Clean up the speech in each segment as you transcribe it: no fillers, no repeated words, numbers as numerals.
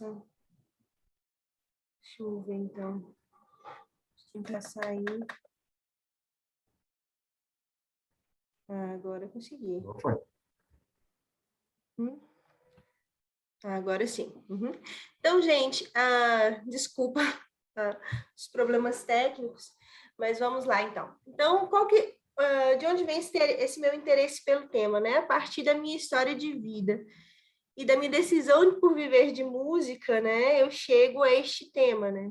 Nossa. Deixa eu ver, então. Tentar sair. Agora eu consegui. Agora sim. Então, gente, desculpa os problemas técnicos, mas vamos lá, então. Então, de onde vem esse meu interesse pelo tema, né? A partir da minha história de vida e da minha decisão por viver de música, né? Eu chego a este tema, né?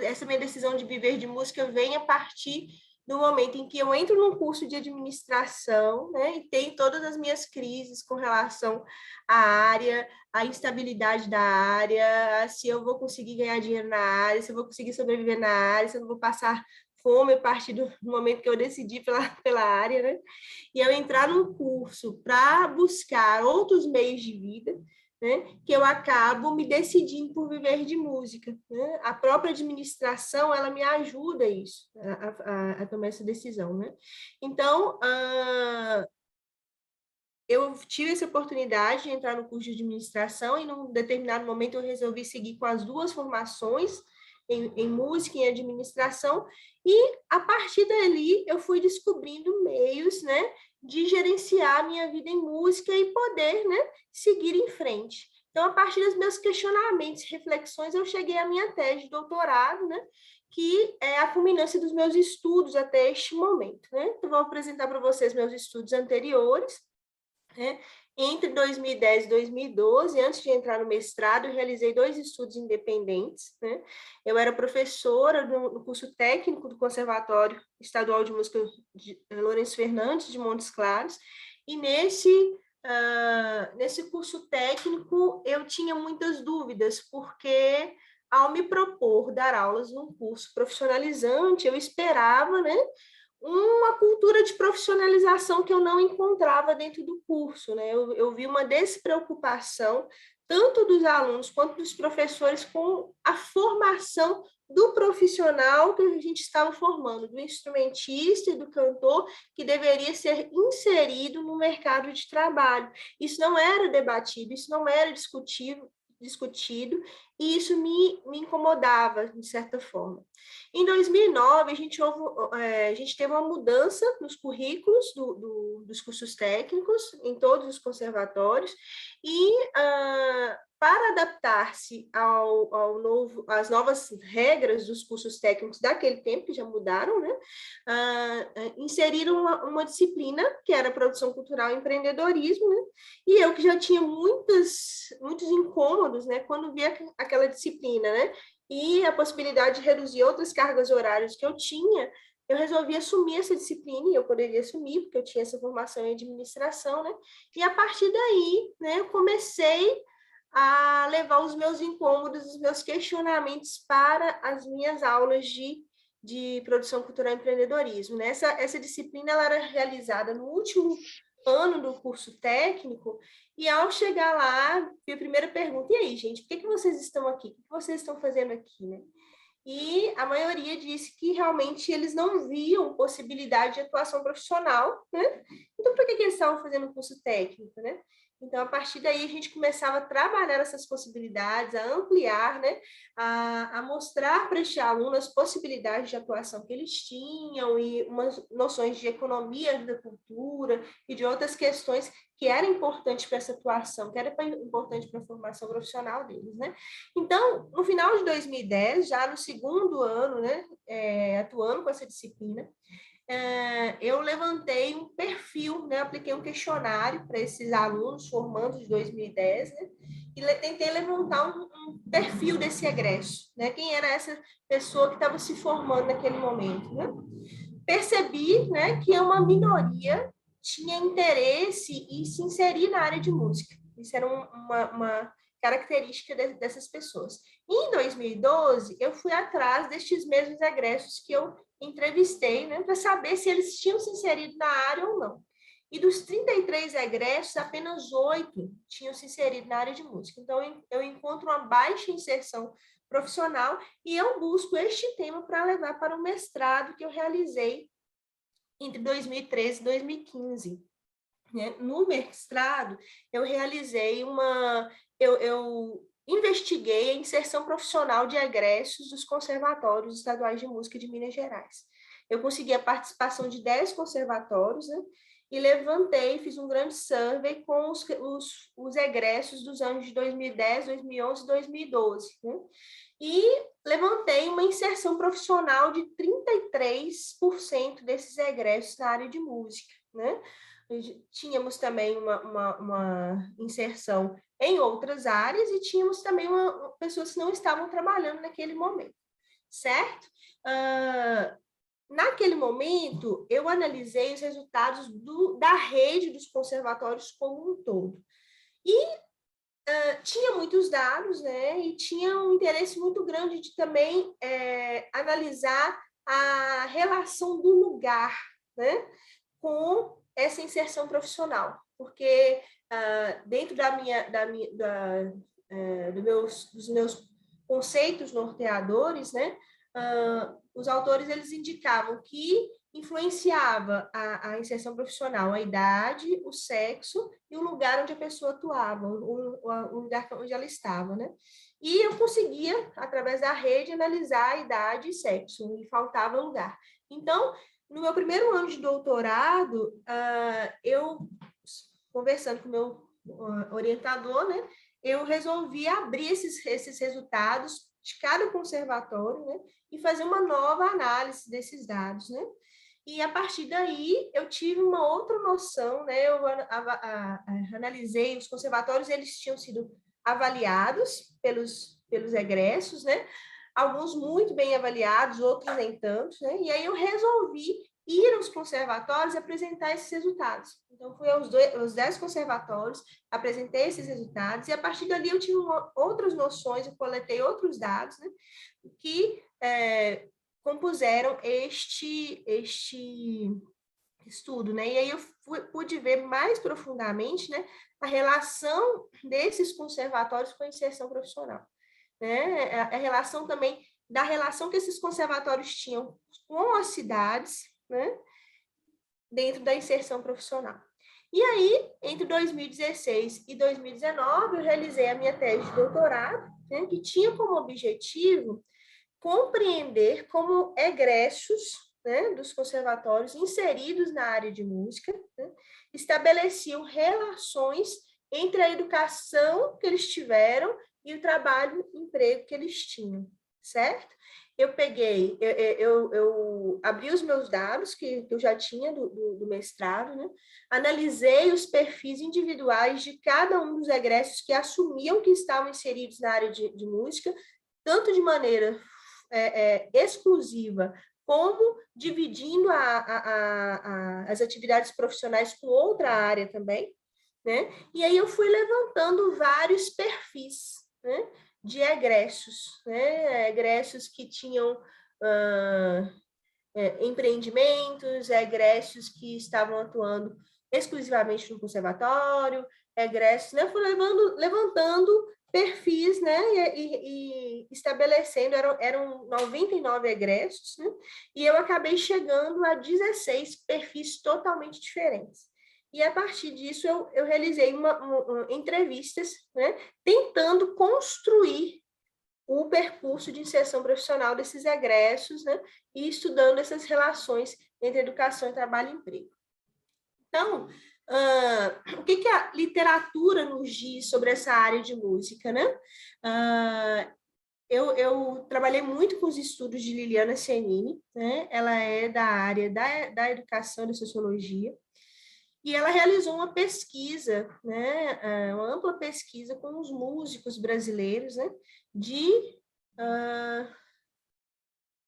Essa minha decisão de viver de música vem a partir do momento em que eu entro num curso de administração, né, e tenho todas as minhas crises com relação à área, à instabilidade da área, se eu vou conseguir ganhar dinheiro na área, se eu vou conseguir sobreviver na área, se eu não vou passar fome a partir do momento que eu decidi pela área, né? E eu entrar num curso para buscar outros meios de vida, né, que eu acabo me decidindo por viver de música, né? A própria administração, ela me ajuda a tomar essa decisão, né? Então, eu tive essa oportunidade de entrar no curso de administração e, num determinado momento, eu resolvi seguir com as duas formações, em música e em administração, e, a partir dali, eu fui descobrindo meios, né, de gerenciar a minha vida em música e poder, né, seguir em frente. Então, a partir dos meus questionamentos e reflexões, eu cheguei à minha tese de doutorado, né, que é a culminância dos meus estudos até este momento, né? Então, vou apresentar para vocês meus estudos anteriores, né? Entre 2010 e 2012, antes de entrar no mestrado, eu realizei 2 estudos independentes, né? Eu era professora no curso técnico do Conservatório Estadual de Música de Lourenço Fernandes, de Montes Claros, e nesse curso técnico eu tinha muitas dúvidas, porque ao me propor dar aulas num curso profissionalizante, eu esperava, né, uma cultura de profissionalização que eu não encontrava dentro do curso, né? Eu vi uma despreocupação, tanto dos alunos quanto dos professores, com a formação do profissional que a gente estava formando, do instrumentista e do cantor, que deveria ser inserido no mercado de trabalho. Isso não era debatido, isso não era discutido, e isso me incomodava, de certa forma. Em 2009, a gente teve uma mudança nos currículos dos cursos técnicos, em todos os conservatórios, e para adaptar-se às novas regras dos cursos técnicos daquele tempo, que já mudaram, né? Inseriram uma disciplina, que era produção cultural e empreendedorismo, né? E eu que já tinha muitos incômodos, né, quando via aquela disciplina, né, e a possibilidade de reduzir outras cargas horárias que eu tinha, eu resolvi assumir essa disciplina, e eu poderia assumir, porque eu tinha essa formação em administração, né, e a partir daí, né, eu comecei a levar os meus incômodos, os meus questionamentos para as minhas aulas de produção cultural e empreendedorismo, né? Essa disciplina ela era realizada no último ano do curso técnico, e ao chegar lá, a primeira pergunta, e aí, gente, por que vocês estão aqui? O que vocês estão fazendo aqui, né? E a maioria disse que realmente eles não viam possibilidade de atuação profissional, né? Então, por que eles estavam fazendo curso técnico, né? Então, a partir daí, a gente começava a trabalhar essas possibilidades, a ampliar, né? A mostrar para este aluno as possibilidades de atuação que eles tinham e umas noções de economia da cultura e de outras questões que eram importantes para essa atuação, que era importante para a formação profissional deles, né? Então, no final de 2010, já no segundo ano, né, atuando com essa disciplina, eu levantei um perfil, né, apliquei um questionário para esses alunos formandos de 2010, né, e tentei levantar um perfil desse egresso, né, quem era essa pessoa que estava se formando naquele momento, né. Percebi, né, que uma minoria tinha interesse em se inserir na área de música. Isso era uma característica dessas pessoas. Em 2012, eu fui atrás destes mesmos egressos que eu entrevistei, né, para saber se eles tinham se inserido na área ou não. E dos 33 egressos, apenas 8 tinham se inserido na área de música. Então, eu encontro uma baixa inserção profissional e eu busco este tema para levar para o mestrado que eu realizei entre 2013 e 2015. né? No mestrado, eu realizei eu investiguei a inserção profissional de egressos dos conservatórios estaduais de música de Minas Gerais. Eu consegui a participação de 10 conservatórios, né? E levantei, fiz um grande survey com os egressos dos anos de 2010, 2011 e 2012, né? E levantei uma inserção profissional de 33% desses egressos na área de música, né? Tínhamos também uma inserção em outras áreas e tínhamos também pessoas que não estavam trabalhando naquele momento, certo? Naquele momento, eu analisei os resultados da rede dos conservatórios como um todo. E tinha muitos dados, né? E tinha um interesse muito grande de também analisar a relação do lugar, né? Com essa inserção profissional. Porque dentro dos meus conceitos norteadores, né? Os autores eles indicavam que influenciava a inserção profissional a idade, o sexo e o lugar onde a pessoa atuava, o lugar onde ela estava, né? E eu conseguia, através da rede, analisar a idade e sexo, me faltava lugar. Então, no meu primeiro ano de doutorado, eu, conversando com o meu orientador, né, eu resolvi abrir esses resultados de cada conservatório, né, e fazer uma nova análise desses dados, né? E a partir daí eu tive uma outra noção, né? Eu analisei os conservatórios, eles tinham sido avaliados pelos egressos, né? Alguns muito bem avaliados, outros nem tanto, né? E aí eu resolvi ir aos conservatórios e apresentar esses resultados. Então, fui aos 10 conservatórios, apresentei esses resultados, e a partir dali eu tive outras noções, eu coletei outros dados, né? Que compuseram este estudo, né? E aí eu pude ver mais profundamente, né, a relação desses conservatórios com a inserção profissional, né? A relação também da relação que esses conservatórios tinham com as cidades, né, dentro da inserção profissional. E aí, entre 2016 e 2019, eu realizei a minha tese de doutorado, né, que tinha como objetivo compreender como egressos, né, dos conservatórios inseridos na área de música, né, estabeleciam relações entre a educação que eles tiveram e o trabalho, emprego que eles tinham, certo? Eu peguei, eu abri os meus dados que eu já tinha do mestrado, né? Analisei os perfis individuais de cada um dos egressos que assumiam que estavam inseridos na área de música, tanto de maneira exclusiva, como dividindo as atividades profissionais com outra área também, né? E aí eu fui levantando vários perfis, né, de egressos, né? Egressos que tinham empreendimentos, egressos que estavam atuando exclusivamente no conservatório, egressos, né? Fui levantando perfis, né, e estabelecendo, eram 99 egressos, né, e eu acabei chegando a 16 perfis totalmente diferentes. E a partir disso eu realizei entrevistas, né, tentando construir o percurso de inserção profissional desses egressos, né, e estudando essas relações entre educação, trabalho e emprego. Então, o que a literatura nos diz sobre essa área de música, né? Eu trabalhei muito com os estudos de Liliana Senini, né? Ela é da área da educação e da sociologia, e ela realizou uma pesquisa, né? Uma ampla pesquisa com os músicos brasileiros, né? De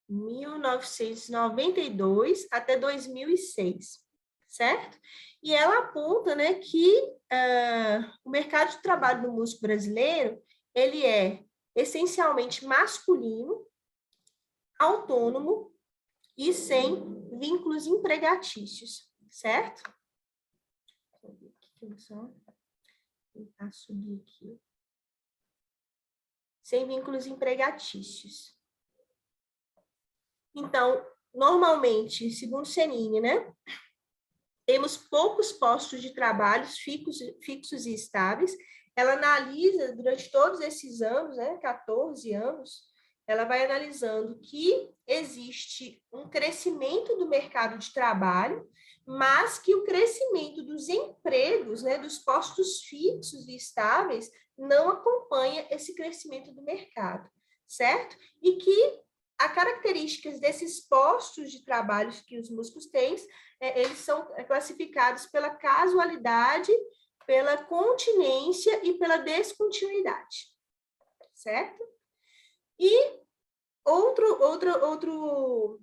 1992 até 2006, certo? E ela aponta, né, que o mercado de trabalho do músico brasileiro, ele é essencialmente masculino, autônomo e sem vínculos empregatícios, certo? Vou tentar subir aqui. Sem vínculos empregatícios. Então, normalmente, segundo Senini, né, temos poucos postos de trabalho fixos e estáveis. Ela analisa, durante todos esses anos, né, 14 anos, ela vai analisando que existe um crescimento do mercado de trabalho, mas que o crescimento dos empregos, né, dos postos fixos e estáveis, não acompanha esse crescimento do mercado, certo? E que as características desses postos de trabalho que os músicos têm, eles são classificados pela casualidade, pela continência e pela descontinuidade, certo? E outro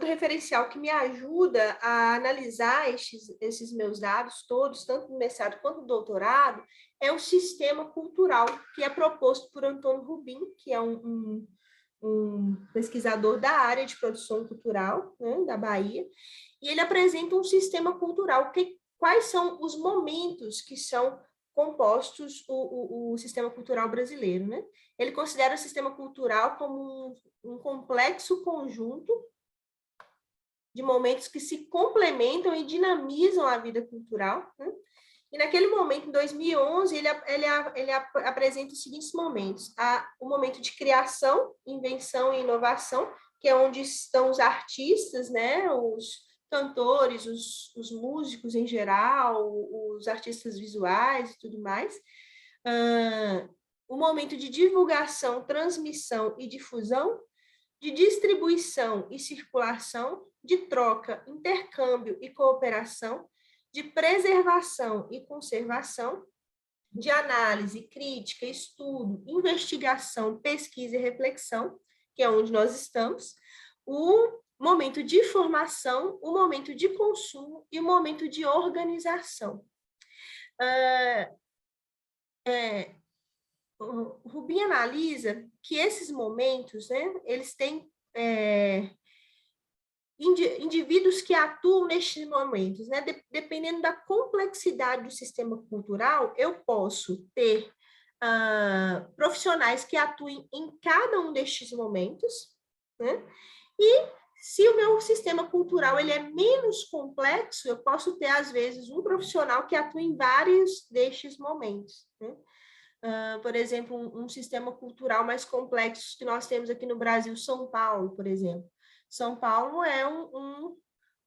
referencial que me ajuda a analisar esses meus dados todos, tanto no mestrado quanto no doutorado, é o sistema cultural que é proposto por Antônio Rubin, que é um pesquisador da área de produção cultural, né, da Bahia, e ele apresenta um sistema cultural. Quais são os momentos que são compostos o sistema cultural brasileiro, né? Ele considera o sistema cultural como um complexo conjunto de momentos que se complementam e dinamizam a vida cultural, né? E naquele momento, em 2011, ele apresenta os seguintes momentos. O momento de criação, invenção e inovação, que é onde estão os artistas, né? Os cantores, os músicos em geral, os artistas visuais e tudo mais. O momento de divulgação, transmissão e difusão, de distribuição e circulação, de troca, intercâmbio e cooperação, de preservação e conservação, de análise, crítica, estudo, investigação, pesquisa e reflexão, que é onde nós estamos, o momento de formação, o momento de consumo e o momento de organização. O Rubin analisa que esses momentos, né, eles têm indivíduos que atuam nestes momentos, né? Dependendo da complexidade do sistema cultural, eu posso ter profissionais que atuem em cada um destes momentos, né? E se o meu sistema cultural ele é menos complexo, eu posso ter, às vezes, um profissional que atua em vários destes momentos, né? Por exemplo, um sistema cultural mais complexo que nós temos aqui no Brasil, São Paulo, por exemplo. São Paulo é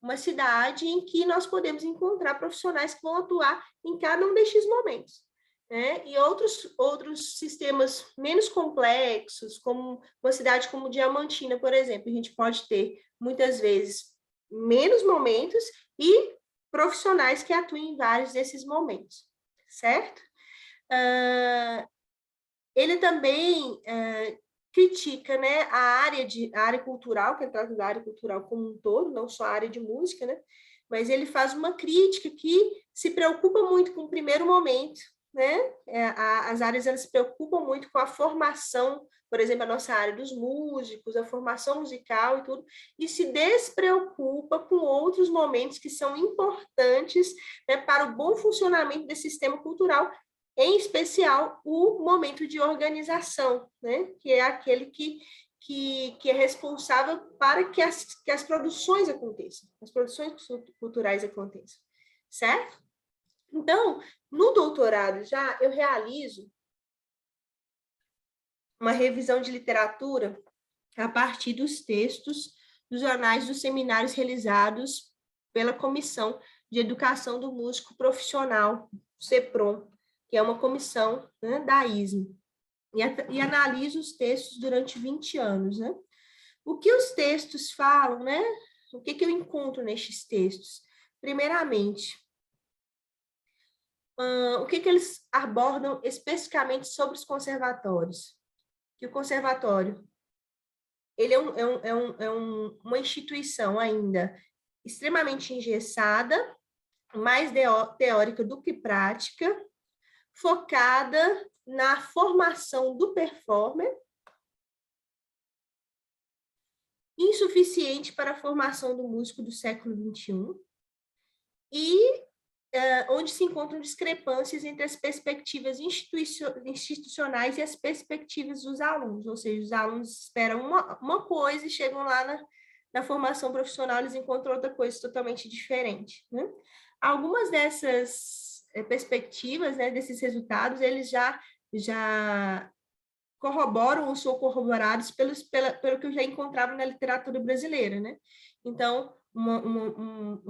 uma cidade em que nós podemos encontrar profissionais que vão atuar em cada um destes momentos, né? E outros sistemas menos complexos, como uma cidade como Diamantina, por exemplo, a gente pode ter, muitas vezes, menos momentos e profissionais que atuem em vários desses momentos, certo? Ele também critica, né, a área cultural, que ele trata da área cultural como um todo, não só a área de música, né? Mas ele faz uma crítica que se preocupa muito com o primeiro momento, né? As áreas elas se preocupam muito com a formação, por exemplo, a nossa área dos músicos, a formação musical e tudo, e se despreocupa com outros momentos que são importantes, né, para o bom funcionamento desse sistema cultural, em especial o momento de organização, né? Que é aquele que é responsável para que as produções aconteçam, as produções culturais aconteçam, certo? Então, no doutorado já eu realizo uma revisão de literatura a partir dos textos dos jornais dos seminários realizados pela Comissão de Educação do Músico Profissional, CEPROM, que é uma comissão, né, da ISME, e analiso os textos durante 20 anos, né? O que os textos falam, né? O que eu encontro nestes textos? Primeiramente, o que eles abordam especificamente sobre os conservatórios? Que o conservatório, ele uma instituição ainda extremamente engessada, mais teórica do que prática, focada na formação do performer, insuficiente para a formação do músico do século XXI, e onde se encontram discrepâncias entre as perspectivas institucionais e as perspectivas dos alunos, ou seja, os alunos esperam uma coisa e chegam lá na formação profissional eles encontram outra coisa totalmente diferente, né? Algumas dessas perspectivas, né, desses resultados, eles já corroboram ou são corroborados pelo que eu já encontrava na literatura brasileira, né? Então,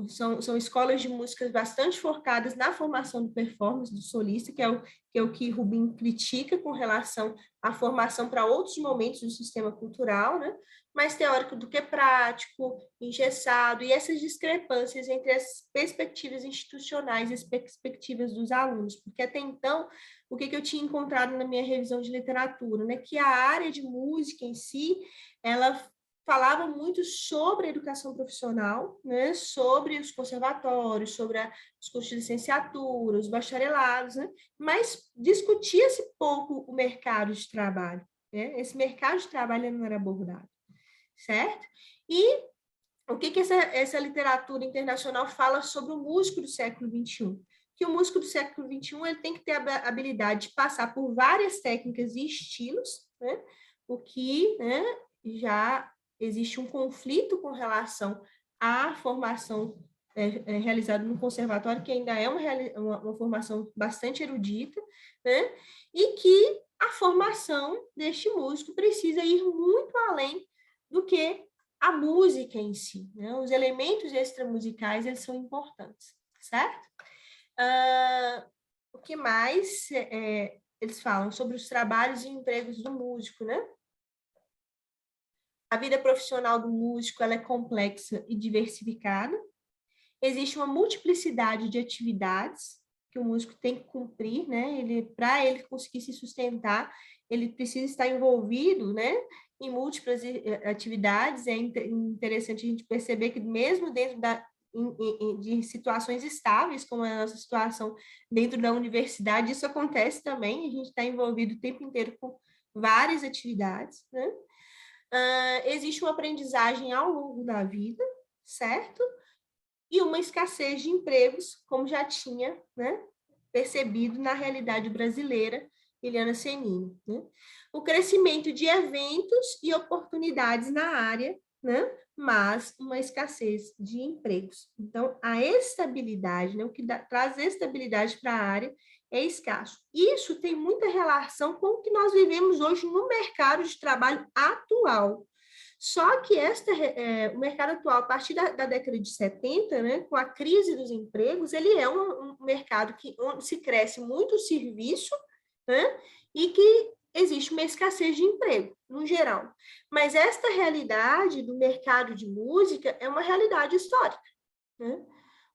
são escolas de música bastante focadas na formação do performance, do solista, que é o que Rubin critica com relação à formação para outros momentos do sistema cultural, né? Mais teórico do que prático, engessado, e essas discrepâncias entre as perspectivas institucionais e as perspectivas dos alunos, porque até então, o que eu tinha encontrado na minha revisão de literatura, né? Que a área de música em si, ela falava muito sobre a educação profissional, né? Sobre os conservatórios, sobre os cursos de licenciatura, os bacharelados, né? Mas discutia-se pouco o mercado de trabalho, né? Esse mercado de trabalho não era abordado, certo? E o que essa literatura internacional fala sobre o músico do século XXI? Que o músico do século XXI ele tem que ter a habilidade de passar por várias técnicas e estilos, né? O que, né, já existe um conflito com relação à formação realizada no conservatório, que ainda é uma formação bastante erudita, né? E que a formação deste músico precisa ir muito além do que a música em si, né? Os elementos extramusicais, eles são importantes, certo? O que mais eles falam sobre os trabalhos e empregos do músico, né? A vida profissional do músico, ela é complexa e diversificada. Existe uma multiplicidade de atividades que o músico tem que cumprir, né? Para ele conseguir se sustentar, ele precisa estar envolvido, né, em múltiplas atividades. É interessante a gente perceber que mesmo dentro de situações estáveis, como é a nossa situação dentro da universidade, isso acontece também, a gente está envolvido o tempo inteiro com várias atividades, né? Existe uma aprendizagem ao longo da vida, certo? E uma escassez de empregos, como já tinha, né, percebido na realidade brasileira, Eliana Senini, né? O crescimento de eventos e oportunidades na área, né, mas uma escassez de empregos. Então, a estabilidade, né, o que traz estabilidade para a área é escasso. Isso tem muita relação com o que nós vivemos hoje no mercado de trabalho atual. Só que o mercado atual, a partir da década de 70, né, com a crise dos empregos, ele é um mercado onde se cresce muito o serviço, né, e que existe uma escassez de emprego, no geral. Mas esta realidade do mercado de música é uma realidade histórica, né?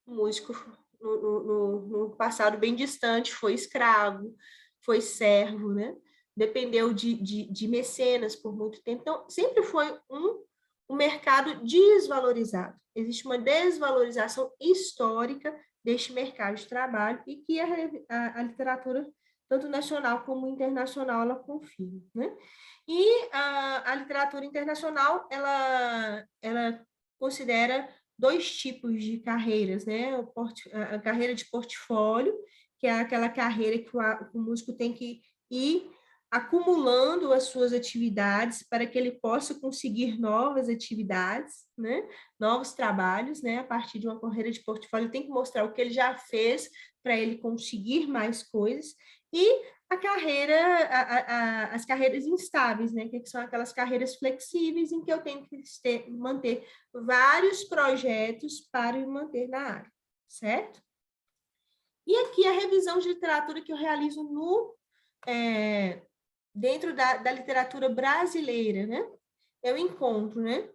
O músico, no passado bem distante, foi escravo, foi servo, né? Dependeu de mecenas por muito tempo. Então, sempre foi um mercado desvalorizado. Existe uma desvalorização histórica deste mercado de trabalho e que a literatura, tanto nacional como internacional, ela confirma, né? E a literatura internacional, ela considera dois tipos de carreiras, né? A carreira de portfólio, que é aquela carreira que o músico tem que ir acumulando as suas atividades para que ele possa conseguir novas atividades, né? Novos trabalhos, né? A partir de uma carreira de portfólio, ele tem que mostrar o que ele já fez para ele conseguir mais coisas. E as carreiras instáveis, né? Que são aquelas carreiras flexíveis em que eu tenho que manter vários projetos para me manter na área, certo? E aqui a revisão de literatura que eu realizo dentro da literatura brasileira, né? Eu encontro, né?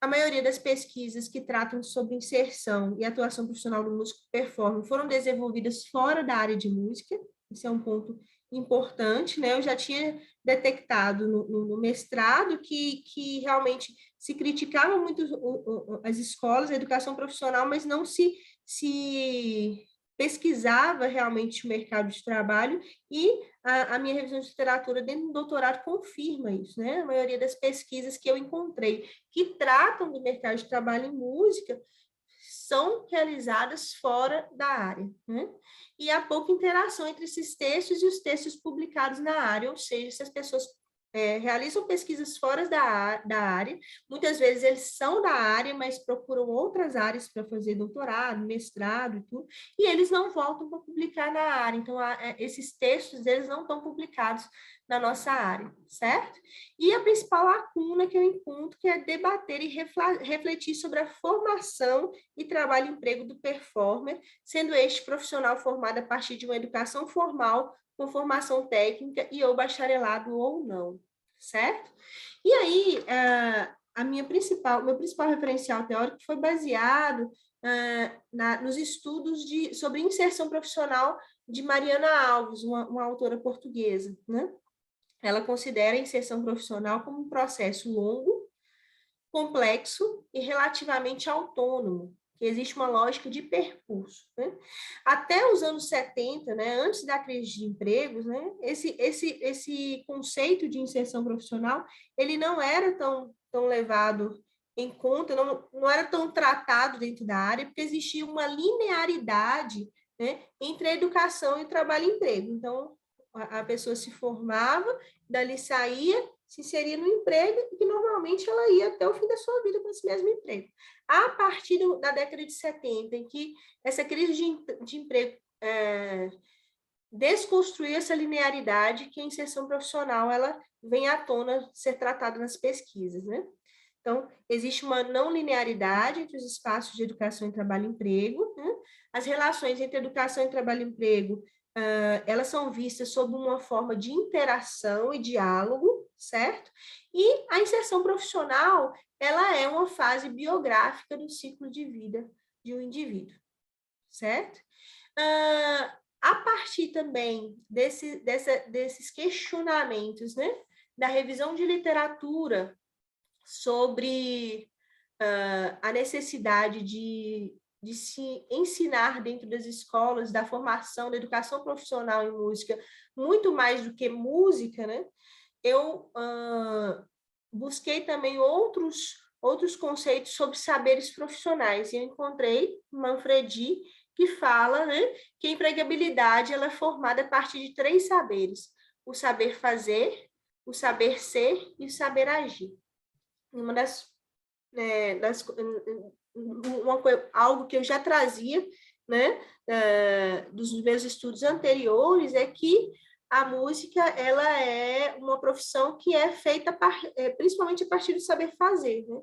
A maioria das pesquisas que tratam sobre inserção e atuação profissional do músico performance foram desenvolvidas fora da área de música. Isso é um ponto importante, né? Eu já tinha detectado no mestrado que realmente se criticava muito as escolas, a educação profissional, mas não se pesquisava realmente o mercado de trabalho, e a minha revisão de literatura dentro do doutorado confirma isso, né? A maioria das pesquisas que eu encontrei que tratam do mercado de trabalho em música são realizadas fora da área, né? E há pouca interação entre esses textos e os textos publicados na área, ou seja, se as pessoas realizam pesquisas fora da área, muitas vezes eles são da área, mas procuram outras áreas para fazer doutorado, mestrado e tudo, e eles não voltam para publicar na área, então esses textos eles não estão publicados na nossa área, certo? E a principal lacuna que eu encontro que é debater e refletir sobre a formação e trabalho-emprego do performer, sendo este profissional formado a partir de uma educação formal com formação técnica e ou bacharelado ou não, certo? E aí, meu principal referencial teórico foi baseado nos estudos sobre inserção profissional de Mariana Alves, uma autora portuguesa, né? Ela considera a inserção profissional como um processo longo, complexo e relativamente autônomo, que existe uma lógica de percurso. Né? Até os anos 70, né, antes da crise de empregos, né, esse conceito de inserção profissional ele não era tão levado em conta, não era tão tratado dentro da área, porque existia uma linearidade, né, entre a educação e o trabalho e emprego. Então, a pessoa se formava, dali saía, se inseria no emprego e que normalmente ela ia até o fim da sua vida com esse mesmo emprego. A partir da década de 70, em que essa crise de emprego desconstruiu essa linearidade, que a inserção profissional ela vem à tona ser tratada nas pesquisas, né? Então, existe uma não linearidade entre os espaços de educação e trabalho e emprego, né? As relações entre educação e trabalho e emprego elas são vistas sob uma forma de interação e diálogo, certo? E a inserção profissional, ela é uma fase biográfica do ciclo de vida de um indivíduo, certo? A partir também desses questionamentos, né, da revisão de literatura sobre a necessidade de se ensinar dentro das escolas, da formação, da educação profissional em música, muito mais do que música, né? Eu busquei também outros conceitos sobre saberes profissionais, e eu encontrei Manfredi, que fala, né, que a empregabilidade ela é formada a partir de 3 saberes: o saber fazer, o saber ser e o saber agir. Uma algo que eu já trazia, né, dos meus estudos anteriores, é que a música ela é uma profissão que é feita principalmente a partir do saber fazer, né?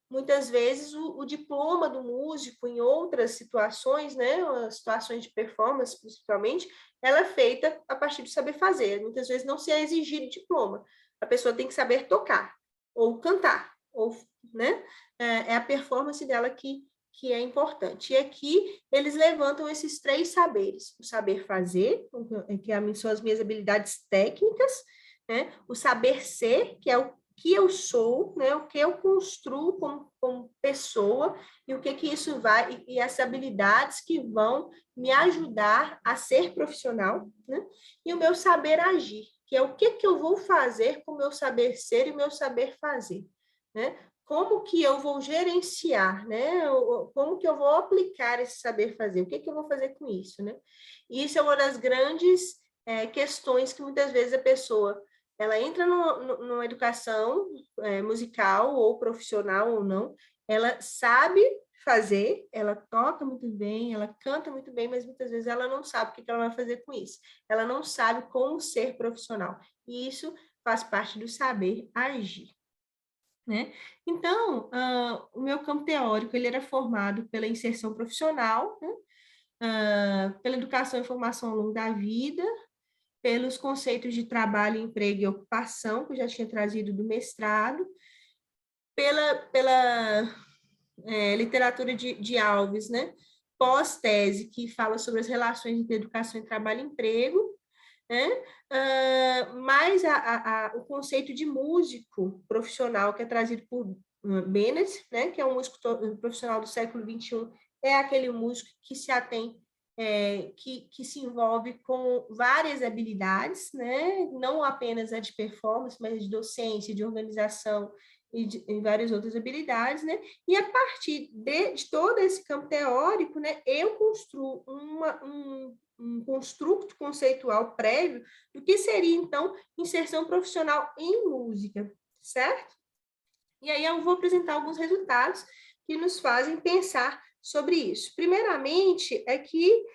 Muitas vezes o diploma do músico em outras situações, né, situações de performance principalmente, ela é feita a partir do saber fazer. Muitas vezes não se é exigido diploma. A pessoa tem que saber tocar ou cantar, ou, né? É a performance dela que é importante. E aqui eles levantam esses 3 saberes: o saber fazer, que são as minhas habilidades técnicas, né? O saber ser, que é o que eu sou, né? O que eu construo como pessoa, e o que isso vai, e as habilidades que vão me ajudar a ser profissional, né? E o meu saber agir, que é o que eu vou fazer com o meu saber ser e o meu saber fazer, né? Como que eu vou gerenciar, né? Como que eu vou aplicar esse saber fazer? O que eu vou fazer com isso, né? E isso é uma das grandes questões que muitas vezes a pessoa ela entra numa educação musical ou profissional ou não, ela sabe fazer, ela toca muito bem, ela canta muito bem, mas muitas vezes ela não sabe o que ela vai fazer com isso. Ela não sabe como ser profissional. E isso faz parte do saber agir. Né? Então, o meu campo teórico ele era formado pela inserção profissional, né? Pela educação e formação ao longo da vida, pelos conceitos de trabalho, emprego e ocupação, que eu já tinha trazido do mestrado, pela literatura de Alves, né? Pós-tese, que fala sobre as relações entre educação e trabalho e emprego, né? Mais o conceito de músico profissional, que é trazido por Bennett, né? Que é um músico profissional do século XXI, é aquele músico que se atém, que se envolve com várias habilidades, né? Não apenas a de performance, mas de docência, de organização e várias outras habilidades, né? E a partir de todo esse campo teórico, né, eu construo um construto conceitual prévio do que seria, então, inserção profissional em música, certo? E aí eu vou apresentar alguns resultados que nos fazem pensar sobre isso. Primeiramente, é que,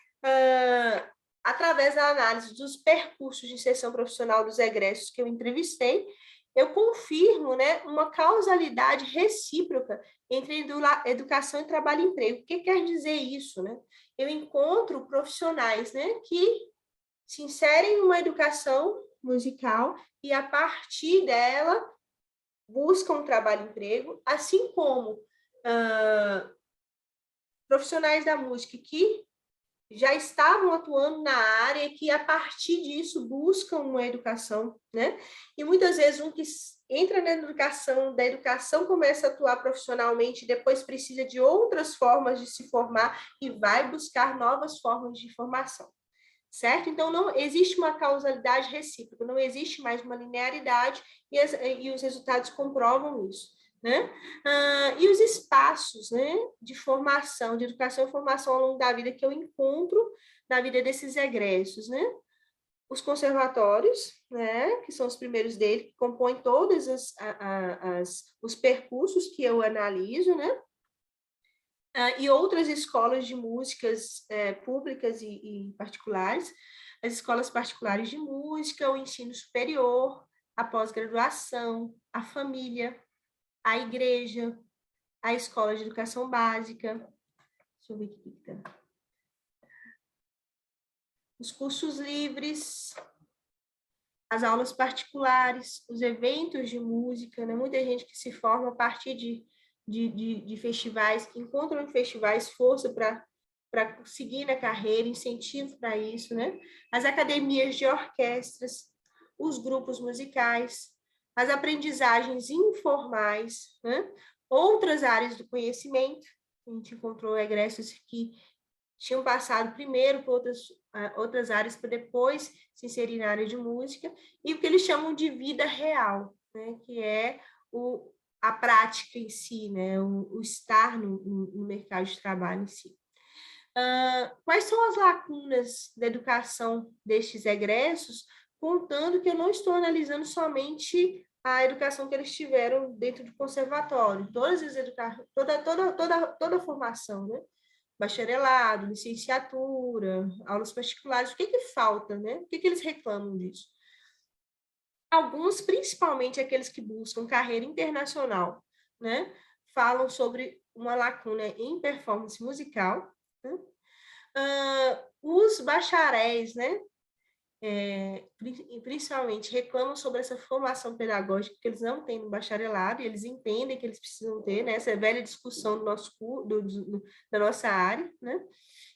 através da análise dos percursos de inserção profissional dos egressos que eu entrevistei, eu confirmo, né, uma causalidade recíproca entre educação e trabalho e emprego. O que quer dizer isso, né? Eu encontro profissionais, né, que se inserem numa educação musical e, a partir dela, buscam um trabalho e emprego, assim como profissionais da música que já estavam atuando na área e que, a partir disso, buscam uma educação, né? E muitas vezes um que entra na educação, da educação começa a atuar profissionalmente, depois precisa de outras formas de se formar e vai buscar novas formas de formação, certo? Então, não existe uma causalidade recíproca, não existe mais uma linearidade e os resultados comprovam isso, né? E os espaços, né, de formação, de educação e formação ao longo da vida que eu encontro na vida desses egressos, né? Os conservatórios, né, que são os primeiros dele, que compõem todos os percursos que eu analiso, né? E outras escolas de músicas públicas e particulares, as escolas particulares de música, o ensino superior, a pós-graduação, a família, a igreja, a escola de educação básica. Deixa eu ver aqui. Tá? Os cursos livres, as aulas particulares, os eventos de música, né? Muita gente que se forma a partir de festivais, que encontram em festivais força para seguir na carreira, incentivo para isso, né? As academias de orquestras, os grupos musicais, as aprendizagens informais, né? Outras áreas do conhecimento, a gente encontrou egressos que tinham passado primeiro por outras áreas para depois se inserir na área de música, e o que eles chamam de vida real, né? Que é a prática em si, né? O estar no mercado de trabalho em si. Quais são as lacunas da educação destes egressos, contando que eu não estou analisando somente a educação que eles tiveram dentro do conservatório, toda a formação, né? Bacharelado, licenciatura, aulas particulares, o que falta, né? O que eles reclamam disso? Alguns, principalmente aqueles que buscam carreira internacional, né? Falam sobre uma lacuna em performance musical, né? Os bacharéis, né? Principalmente reclamam sobre essa formação pedagógica que eles não têm no bacharelado, e eles entendem que eles precisam ter, né? Essa velha discussão da nossa área, né?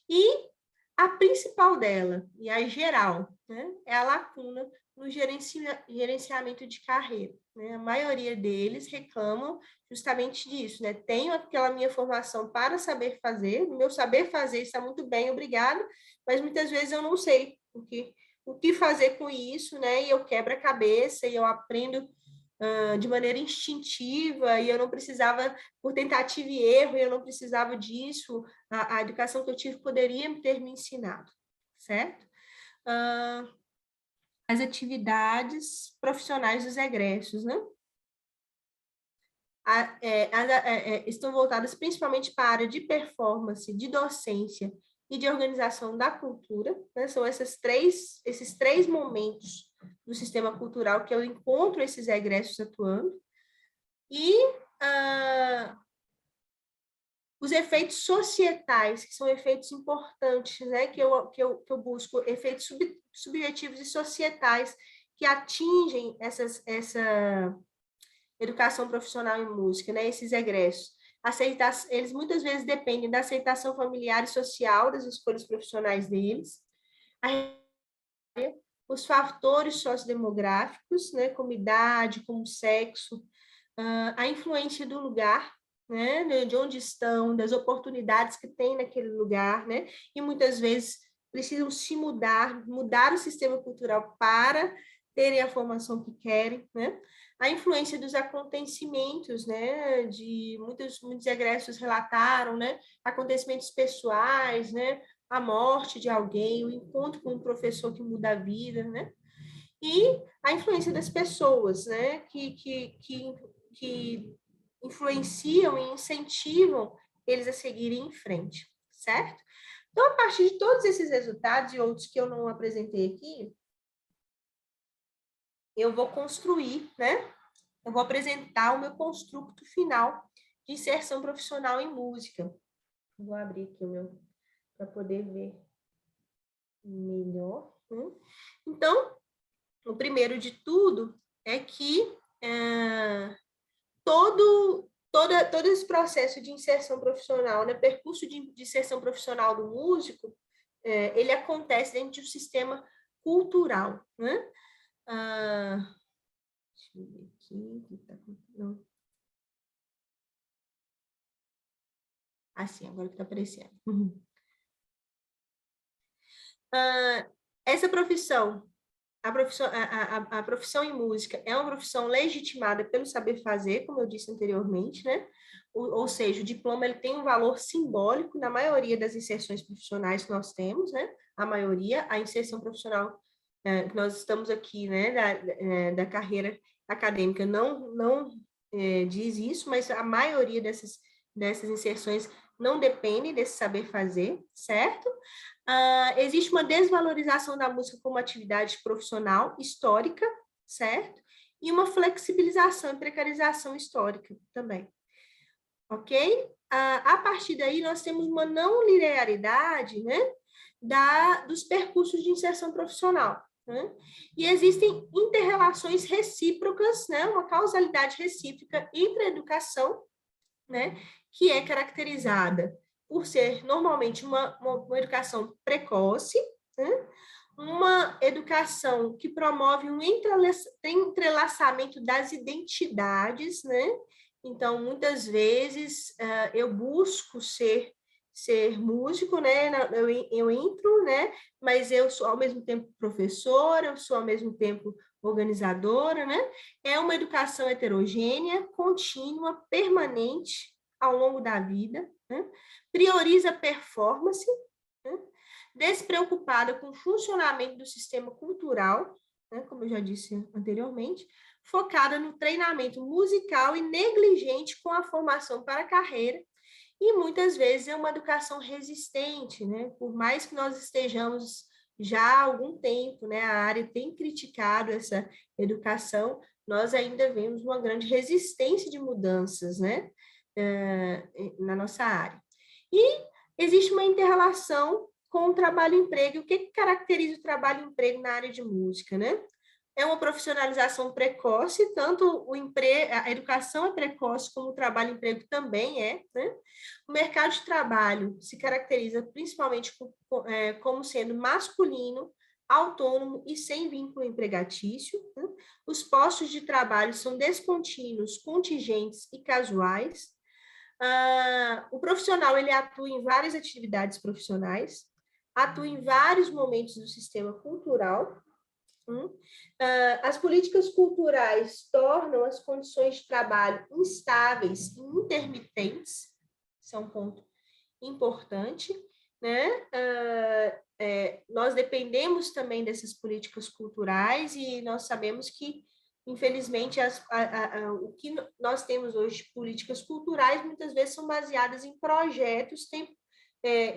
E a principal dela, e a geral, né? É a lacuna no gerenciamento de carreira, né? A maioria deles reclamam justamente disso, né? Tenho aquela minha formação para saber fazer, o meu saber fazer está muito bem, obrigado, mas muitas vezes eu não sei o que fazer com isso, né? E eu quebro a cabeça e eu aprendo de maneira instintiva, e eu não precisava, por tentativa e erro, eu não precisava disso, a educação que eu tive poderia ter me ensinado, certo? As atividades profissionais dos egressos, né? Estão voltadas principalmente para a área de performance, de docência e de organização da cultura, né? São esses três momentos do sistema cultural que eu encontro esses egressos atuando. E os efeitos societais, que são efeitos importantes, né? que eu busco, efeitos subjetivos e societais que atingem essa educação profissional em música, né? Esses egressos. Eles muitas vezes dependem da aceitação familiar e social das escolhas profissionais deles, os fatores sociodemográficos, né? Como idade, como sexo, a influência do lugar, né? De onde estão, das oportunidades que tem naquele lugar, né? E muitas vezes precisam se mudar o sistema cultural para terem a formação que querem, né? A influência dos acontecimentos, né? De muitos egressos relataram, né? Acontecimentos pessoais, né? a morte de alguém, o encontro com um professor que muda a vida, né? E a influência das pessoas, né? Que influenciam e incentivam eles a seguirem em frente, certo? Então, a partir de todos esses resultados e outros que eu não apresentei aqui, eu vou construir, né? Eu vou apresentar o meu construto final de inserção profissional em música. Vou abrir aqui o meu para poder ver melhor. Então, o primeiro de tudo é que todo esse processo de inserção profissional, né, percurso de inserção profissional do músico, ele acontece dentro de um sistema cultural, né? Deixa eu ver aqui. Não. Assim, agora que está aparecendo. Essa profissão, a profissão em música é uma profissão legitimada pelo saber fazer, como eu disse anteriormente, né? Ou seja, o diploma ele tem um valor simbólico na maioria das inserções profissionais que nós temos, né? A maioria, a inserção profissional que nós estamos aqui, né? Da carreira acadêmica não diz isso, mas a maioria dessas inserções não depende desse saber fazer, certo? Existe uma desvalorização da música como atividade profissional histórica, certo? E uma flexibilização e precarização histórica também, ok? A partir daí, nós temos uma não linearidade, né, dos percursos de inserção profissional, né? E existem interrelações recíprocas, né, uma causalidade recíproca entre a educação, né, que é caracterizada por ser normalmente uma educação precoce, né, uma educação que promove um entrelaçamento das identidades, né? Então, muitas vezes, eu busco ser músico, né? Eu entro, né? Mas eu sou, ao mesmo tempo, professora, eu sou, ao mesmo tempo, organizadora, né? É uma educação heterogênea, contínua, permanente, ao longo da vida, né? Prioriza performance, né? Despreocupada com o funcionamento do sistema cultural, né? Como eu já disse anteriormente, focada no treinamento musical e negligente com a formação para a carreira, e muitas vezes é uma educação resistente, né? Por mais que nós estejamos já há algum tempo, né? A área tem criticado essa educação, nós ainda vemos uma grande resistência de mudanças, né? Na nossa área. E existe uma interrelação com o trabalho-emprego. O que caracteriza o trabalho-emprego na área de música, né? É uma profissionalização precoce, tanto a educação é precoce, como o trabalho-emprego também é, né? O mercado de trabalho se caracteriza principalmente como sendo masculino, autônomo e sem vínculo empregatício, né? Os postos de trabalho são descontínuos, contingentes e casuais. O profissional ele atua em várias atividades profissionais, atua em vários momentos do sistema cultural. As políticas culturais tornam as condições de trabalho instáveis e intermitentes, isso é um ponto importante, né? Nós dependemos também dessas políticas culturais e nós sabemos que, infelizmente, o que nós temos hoje de políticas culturais muitas vezes são baseadas em projetos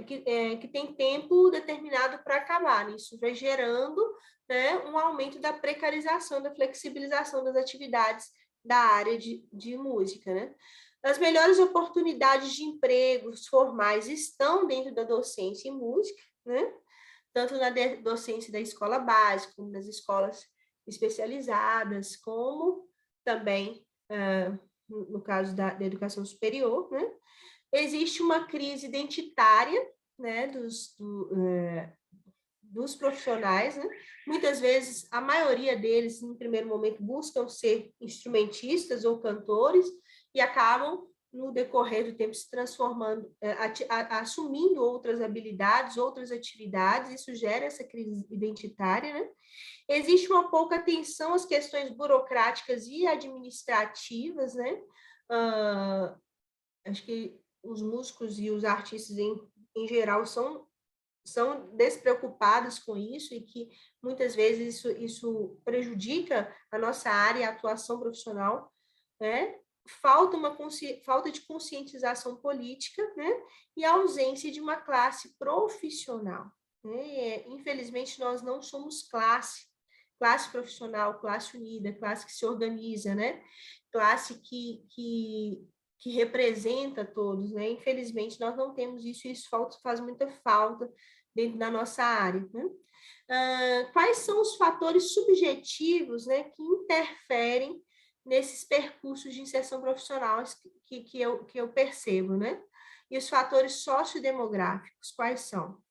que tem tempo determinado para acabar. Isso vai gerando, né, um aumento da precarização, da flexibilização das atividades da área de música, né? As melhores oportunidades de empregos formais estão dentro da docência em música, né? Tanto na docência da escola básica, como nas escolas especializadas, como também, no caso da educação superior, né? Existe uma crise identitária, né, dos profissionais, né? Muitas vezes, a maioria deles, no primeiro momento, buscam ser instrumentistas ou cantores e acabam, no decorrer do tempo, se transformando, assumindo outras habilidades, outras atividades, isso gera essa crise identitária, né? Existe uma pouca atenção às questões burocráticas e administrativas, né? Acho que os músicos e os artistas, em geral, são são despreocupados com isso e que muitas vezes isso prejudica a nossa área e a atuação profissional, né? Falta de conscientização política, né? E a ausência de uma classe profissional, né? Infelizmente, nós não somos classe profissional, classe unida, classe que se organiza, né? Classe que representa todos, né? Infelizmente, nós não temos isso e isso faz muita falta dentro da nossa área, né? Quais são os fatores subjetivos, né, que interferem nesses percursos de inserção profissional que eu percebo, né? E os fatores sociodemográficos, quais são?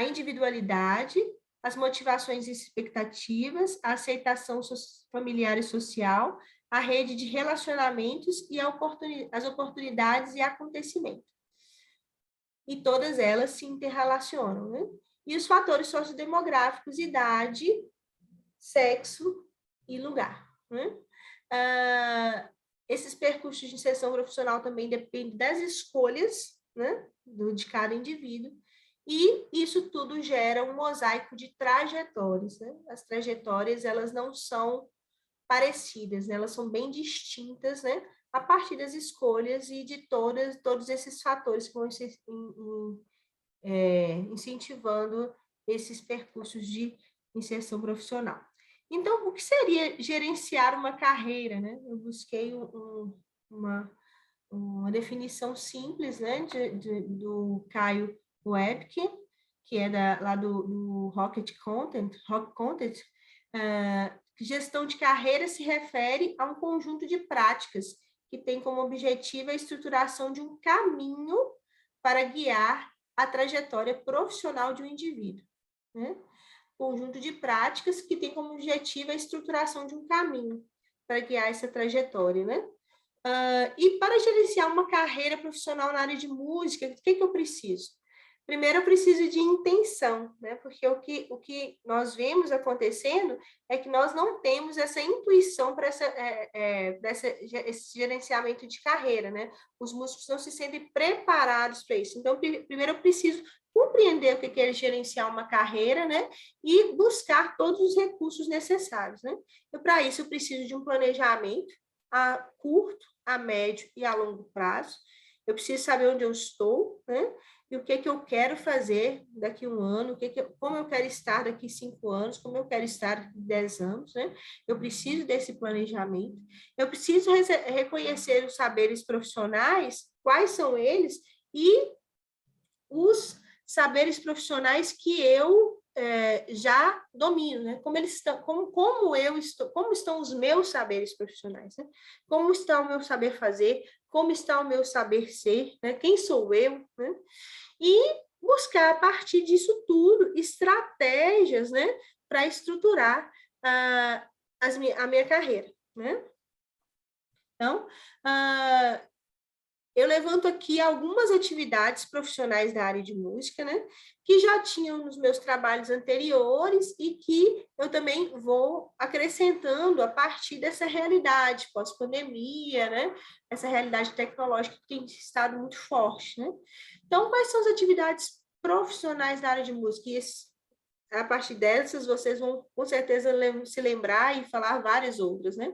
A individualidade, as motivações e expectativas, a aceitação familiar e social, a rede de relacionamentos e as oportunidades e acontecimentos. E todas elas se interrelacionam, né? E os fatores sociodemográficos, idade, sexo e lugar, né? Esses percursos de inserção profissional também dependem das escolhas, né, de cada indivíduo, e isso tudo gera um mosaico de trajetórias, né? As trajetórias, elas não são parecidas, né? Elas são bem distintas, né? A partir das escolhas e de todos esses fatores que vão incentivando esses percursos de inserção profissional. Então, o que seria gerenciar uma carreira, né? Eu busquei uma definição simples, né, do Caio Webke, que é lá do Rocket Content, gestão de carreira se refere a um conjunto de práticas que tem como objetivo a estruturação de um caminho para guiar a trajetória profissional de um indivíduo, né? Conjunto de práticas que tem como objetivo a estruturação de um caminho para guiar essa trajetória, né? E para gerenciar uma carreira profissional na área de música, o que eu preciso? Primeiro, eu preciso de intenção, né? Porque o que nós vemos acontecendo é que nós não temos essa intuição para esse gerenciamento de carreira, né? Os músicos não se sentem preparados para isso. Então, primeiro eu preciso compreender o que é gerenciar uma carreira, né? E buscar todos os recursos necessários, né? E para isso eu preciso de um planejamento a curto, a médio e a longo prazo. Eu preciso saber onde eu estou, né? E o que eu quero fazer daqui a um ano, como eu quero estar daqui a 5 anos, como eu quero estar daqui a 10 anos, né? Eu preciso desse planejamento. Eu preciso reconhecer os saberes profissionais, quais são eles, e os saberes profissionais que eu já domino, né? Como eles estão, como estão os meus saberes profissionais, né? Como está o meu saber fazer, como está o meu saber ser, né? Quem sou eu, né? E buscar a partir disso tudo estratégias, né? Para estruturar a minha carreira, né? Então, eu levanto aqui algumas atividades profissionais da área de música, né, que já tinham nos meus trabalhos anteriores e que eu também vou acrescentando a partir dessa realidade pós-pandemia, né, essa realidade tecnológica que tem estado muito forte, né. Então, quais são as atividades profissionais da área de música? E a partir dessas, vocês vão, com certeza, se lembrar e falar várias outras, né.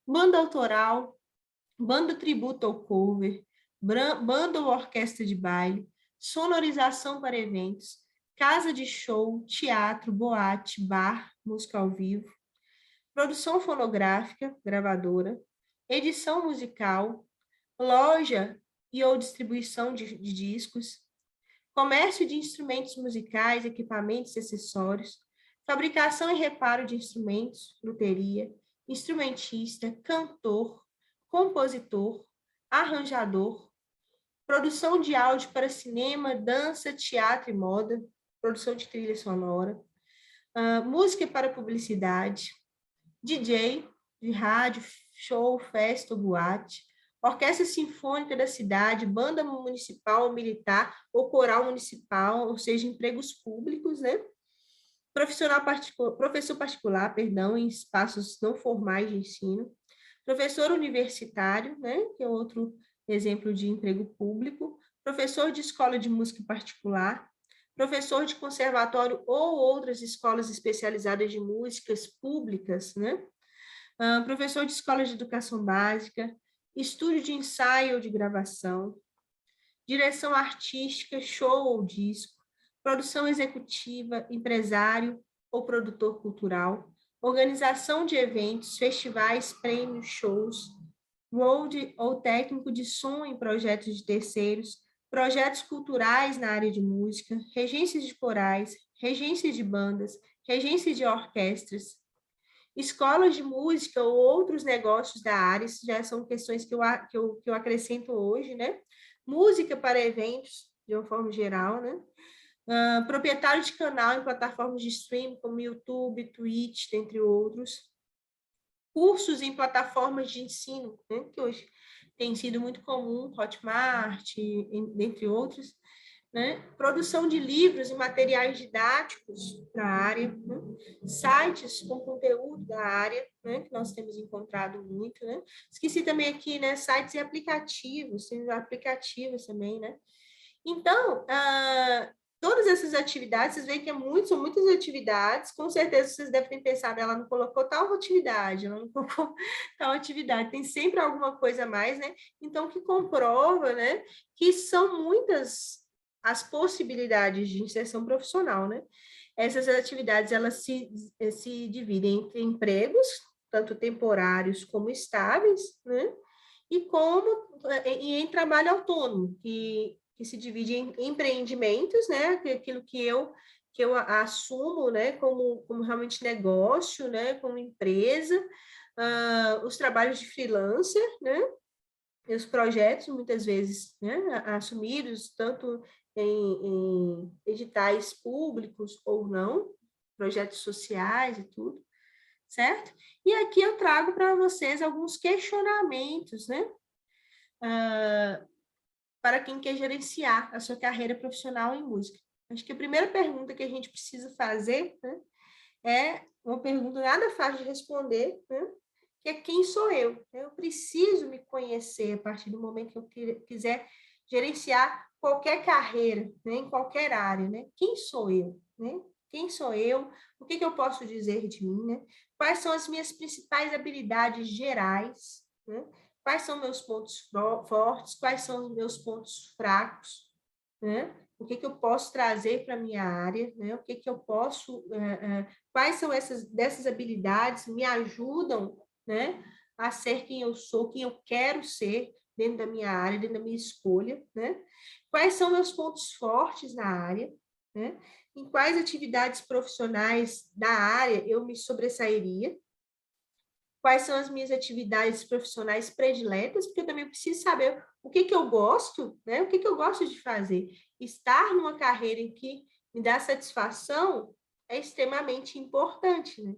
Banda autoral, banda tributo ou cover, banda ou orquestra de baile, sonorização para eventos, casa de show, teatro, boate, bar, música ao vivo, produção fonográfica, gravadora, edição musical, loja e ou distribuição de discos, comércio de instrumentos musicais, equipamentos e acessórios, fabricação e reparo de instrumentos, luteria, instrumentista, cantor, compositor, arranjador, produção de áudio para cinema, dança, teatro e moda, produção de trilha sonora, música para publicidade, DJ de rádio, show, festa ou boate, orquestra sinfônica da cidade, banda municipal ou militar ou coral municipal, ou seja, empregos públicos, né? Professor particular, perdão, em espaços não formais de ensino, professor universitário, né, que é outro exemplo de emprego público, professor de escola de música particular, professor de conservatório ou outras escolas especializadas de músicas públicas, né? Professor de escola de educação básica, estúdio de ensaio ou de gravação, direção artística, show ou disco, produção executiva, empresário ou produtor cultural, organização de eventos, festivais, prêmios, shows, road ou técnico de som em projetos de terceiros, projetos culturais na área de música, regências de corais, regências de bandas, regências de orquestras, escolas de música ou outros negócios da área, isso já são questões que eu acrescento hoje, né? Música para eventos, de uma forma geral, né? Proprietário de canal em plataformas de streaming como YouTube, Twitch, entre outros. Cursos em plataformas de ensino, né? Que hoje tem sido muito comum, Hotmart, entre outros. Né? Produção de livros e materiais didáticos para a área, né? Sites com conteúdo da área, né? Que nós temos encontrado muito, né? Esqueci também aqui, né? Sites e aplicativos, tem aplicativos também, né? Então, todas essas atividades, vocês veem que são muitas atividades, com certeza vocês devem ter pensado, ela não colocou tal atividade, ela não colocou tal atividade, tem sempre alguma coisa a mais, né? Então, que comprova, né? Que são muitas as possibilidades de inserção profissional, né? Essas atividades, elas se dividem entre empregos, tanto temporários como estáveis, né? E em trabalho autônomo, que se divide em empreendimentos, né? Aquilo que eu assumo, né? Como realmente negócio, né? Como empresa, os trabalhos de freelancer, né? E os projetos, muitas vezes, né, assumidos tanto em editais públicos ou não, projetos sociais e tudo, certo? E aqui eu trago para vocês alguns questionamentos, né, para quem quer gerenciar a sua carreira profissional em música. Acho que a primeira pergunta que a gente precisa fazer, né, é uma pergunta nada fácil de responder, né, que é quem sou eu? Eu preciso me conhecer a partir do momento que eu quiser gerenciar qualquer carreira, né, em qualquer área, né? Quem sou eu, né? Quem sou eu? O que eu posso dizer de mim, né? Quais são as minhas principais habilidades gerais, né? Quais são meus pontos fortes? Quais são os meus pontos fracos, né? O que eu posso trazer para a minha área, né? O que eu posso... quais são dessas habilidades me ajudam, né, a ser quem eu sou, quem eu quero ser dentro da minha área, dentro da minha escolha, né? Quais são meus pontos fortes na área, né? Em quais atividades profissionais da área eu me sobressairia? Quais são as minhas atividades profissionais prediletas? Porque eu também preciso saber o que eu gosto, né? O que eu gosto de fazer. Estar numa carreira em que me dá satisfação é extremamente importante, né?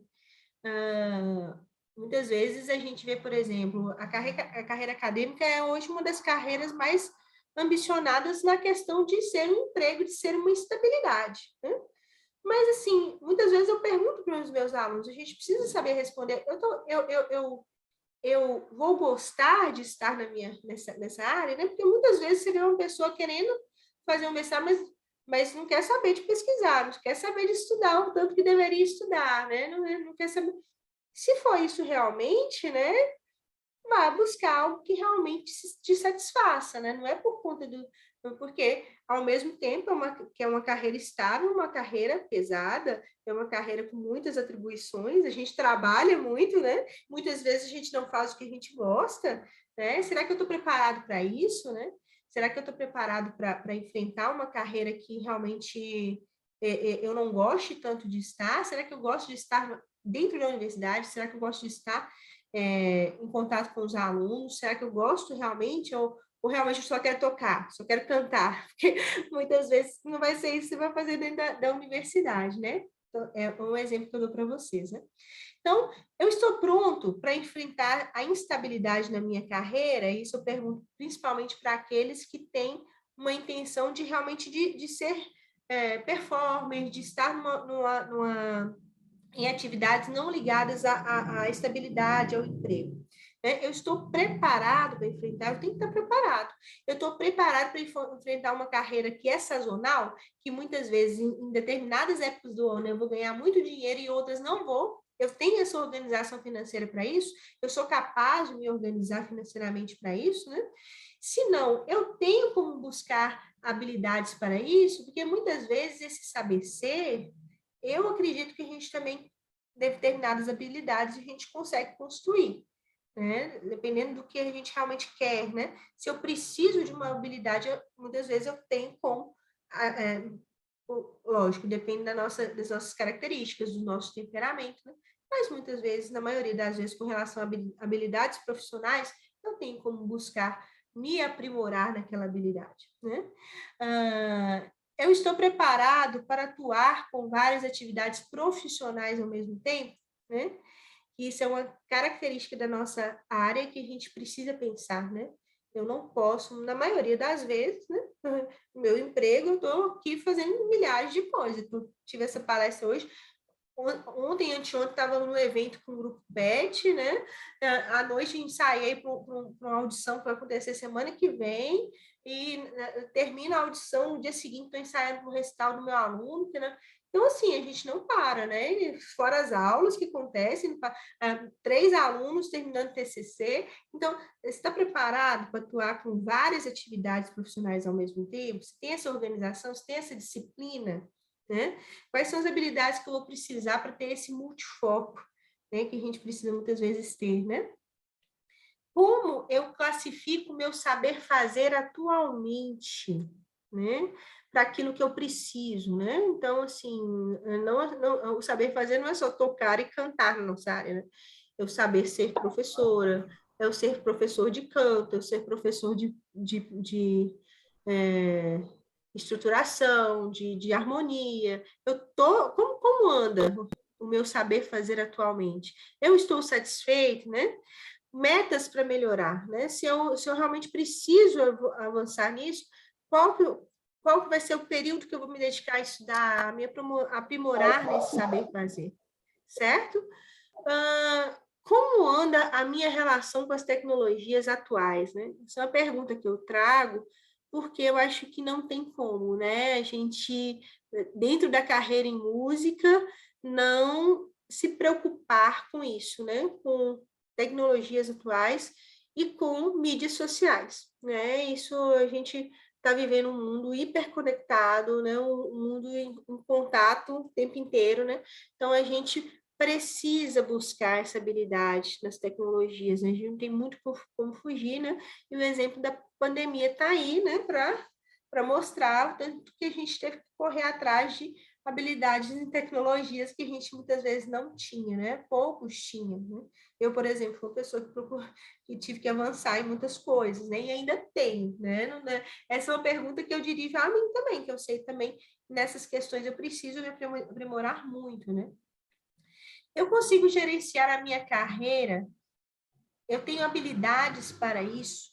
Muitas vezes a gente vê, por exemplo, a carreira acadêmica é hoje uma das carreiras mais ambicionadas na questão de ser um emprego, de ser uma estabilidade, né? Mas, assim, muitas vezes eu pergunto para os meus alunos, a gente precisa saber responder, eu vou gostar de estar nessa área, né? Porque muitas vezes você vê uma pessoa querendo fazer um mestrado, mas não quer saber de pesquisar, não quer saber de estudar o tanto que deveria estudar, né? Não quer saber... Se for isso realmente, né, vá buscar algo que realmente te satisfaça, né? Não é por conta do... Porque, ao mesmo tempo, é uma carreira estável, uma carreira pesada, é uma carreira com muitas atribuições, a gente trabalha muito, né? Muitas vezes a gente não faz o que a gente gosta, né? Será que eu estou preparado para isso, né? Será que eu estou preparado para enfrentar uma carreira que realmente eu não goste tanto de estar? Será que eu gosto de estar dentro da universidade? Será que eu gosto de estar em contato com os alunos? Será que eu gosto realmente? Ou realmente eu só quero tocar, só quero cantar? Porque muitas vezes não vai ser isso que você vai fazer dentro da universidade, né? Então, é um exemplo que eu dou para vocês, né? Então, eu estou pronto para enfrentar a instabilidade na minha carreira? Isso eu pergunto principalmente para aqueles que têm uma intenção de realmente de ser performer, de estar em atividades não ligadas à estabilidade, ao emprego. né? Eu estou preparado para enfrentar, eu tenho que estar preparado. Eu estou preparado para enfrentar uma carreira que é sazonal, que muitas vezes, em determinadas épocas do ano, eu vou ganhar muito dinheiro e outras não vou. Eu tenho essa organização financeira para isso, eu sou capaz de me organizar financeiramente para isso, né? Se não, eu tenho como buscar habilidades para isso, porque muitas vezes esse saber ser, eu acredito que a gente também, determinadas habilidades, a gente consegue construir, né? Dependendo do que a gente realmente quer, né? Se eu preciso de uma habilidade, muitas vezes eu tenho como, lógico, depende das nossas características, do nosso temperamento, né? Mas muitas vezes, na maioria das vezes, com relação a habilidades profissionais, eu tenho como buscar me aprimorar naquela habilidade, né? Eu estou preparado para atuar com várias atividades profissionais ao mesmo tempo, né? Isso é uma característica da nossa área que a gente precisa pensar, né? Eu não posso, na maioria das vezes, né? No meu emprego, eu estou aqui fazendo milhares de coisas. Eu tive essa palestra hoje. Ontem, anteontem, estava num evento com o grupo PET, né? À noite ensaiei para uma audição que vai acontecer semana que vem, e termina a audição, no dia seguinte estou ensaiando para o recital do meu aluno, né? Então, assim, a gente não para, né? Fora as aulas que acontecem, 3 alunos terminando TCC. Então, você está preparado para atuar com várias atividades profissionais ao mesmo tempo? Você tem essa organização, você tem essa disciplina, né? Quais são as habilidades que eu vou precisar para ter esse multifoco, né? Que a gente precisa muitas vezes ter, né? Como eu classifico o meu saber fazer atualmente, né? Para aquilo que eu preciso, né? Então, assim, o saber fazer não é só tocar e cantar na nossa área, né? Eu saber ser professora, eu ser professor de canto, eu ser professor de estruturação, de harmonia. Como anda o meu saber fazer atualmente? Eu estou satisfeito, né? Metas para melhorar, né? Se eu realmente preciso avançar nisso, qual que vai ser o período que eu vou me dedicar a estudar, a me aprimorar nesse saber fazer, certo? Como anda a minha relação com as tecnologias atuais, né? Essa é uma pergunta que eu trago, porque eu acho que não tem como, né? A gente, dentro da carreira em música, não se preocupar com isso, né? Com tecnologias atuais e com mídias sociais, né? Isso a gente está vivendo um mundo hiperconectado, né? Um mundo em contato o tempo inteiro, né? Então a gente precisa buscar essa habilidade nas tecnologias, né? A gente não tem muito como fugir, né? E o exemplo da pandemia está aí, né? Para mostrar o tanto que a gente teve que correr atrás de habilidades em tecnologias que a gente muitas vezes não tinha, né? Poucos tinham, né? Eu, por exemplo, fui uma pessoa que tive que avançar em muitas coisas, né? E ainda tenho, né? Essa é uma pergunta que eu dirijo a mim também, que eu sei também nessas questões eu preciso me aprimorar muito, né? Eu consigo gerenciar a minha carreira, eu tenho habilidades para isso,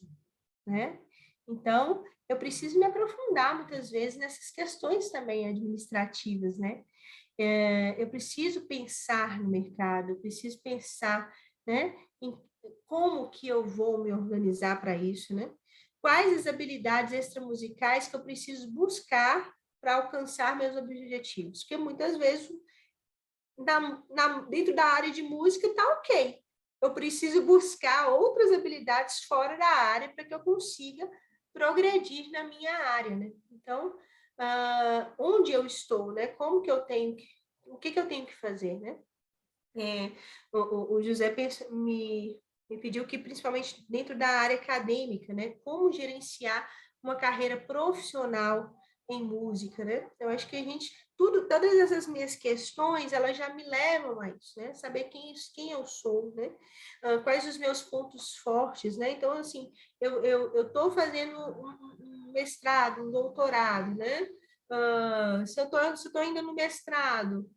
né? Então, eu preciso me aprofundar muitas vezes nessas questões também administrativas, né? Eu preciso pensar no mercado, eu preciso pensar, né, em como que eu vou me organizar para isso, né? Quais as habilidades extramusicais que eu preciso buscar para alcançar meus objetivos? Porque muitas vezes dentro da área de música está ok. Eu preciso buscar outras habilidades fora da área para que eu consiga progredir na minha área, né? Então, onde eu estou, né? Como que eu tenho o que eu tenho que fazer, né? O José me pediu que, principalmente dentro da área acadêmica, né? Como gerenciar uma carreira profissional em música, né? Eu acho que todas essas minhas questões, elas já me levam a isso, né? Saber quem eu sou, né? Quais os meus pontos fortes, né? Então, assim, eu estou fazendo um mestrado, um doutorado, né? Se eu estou ainda no mestrado,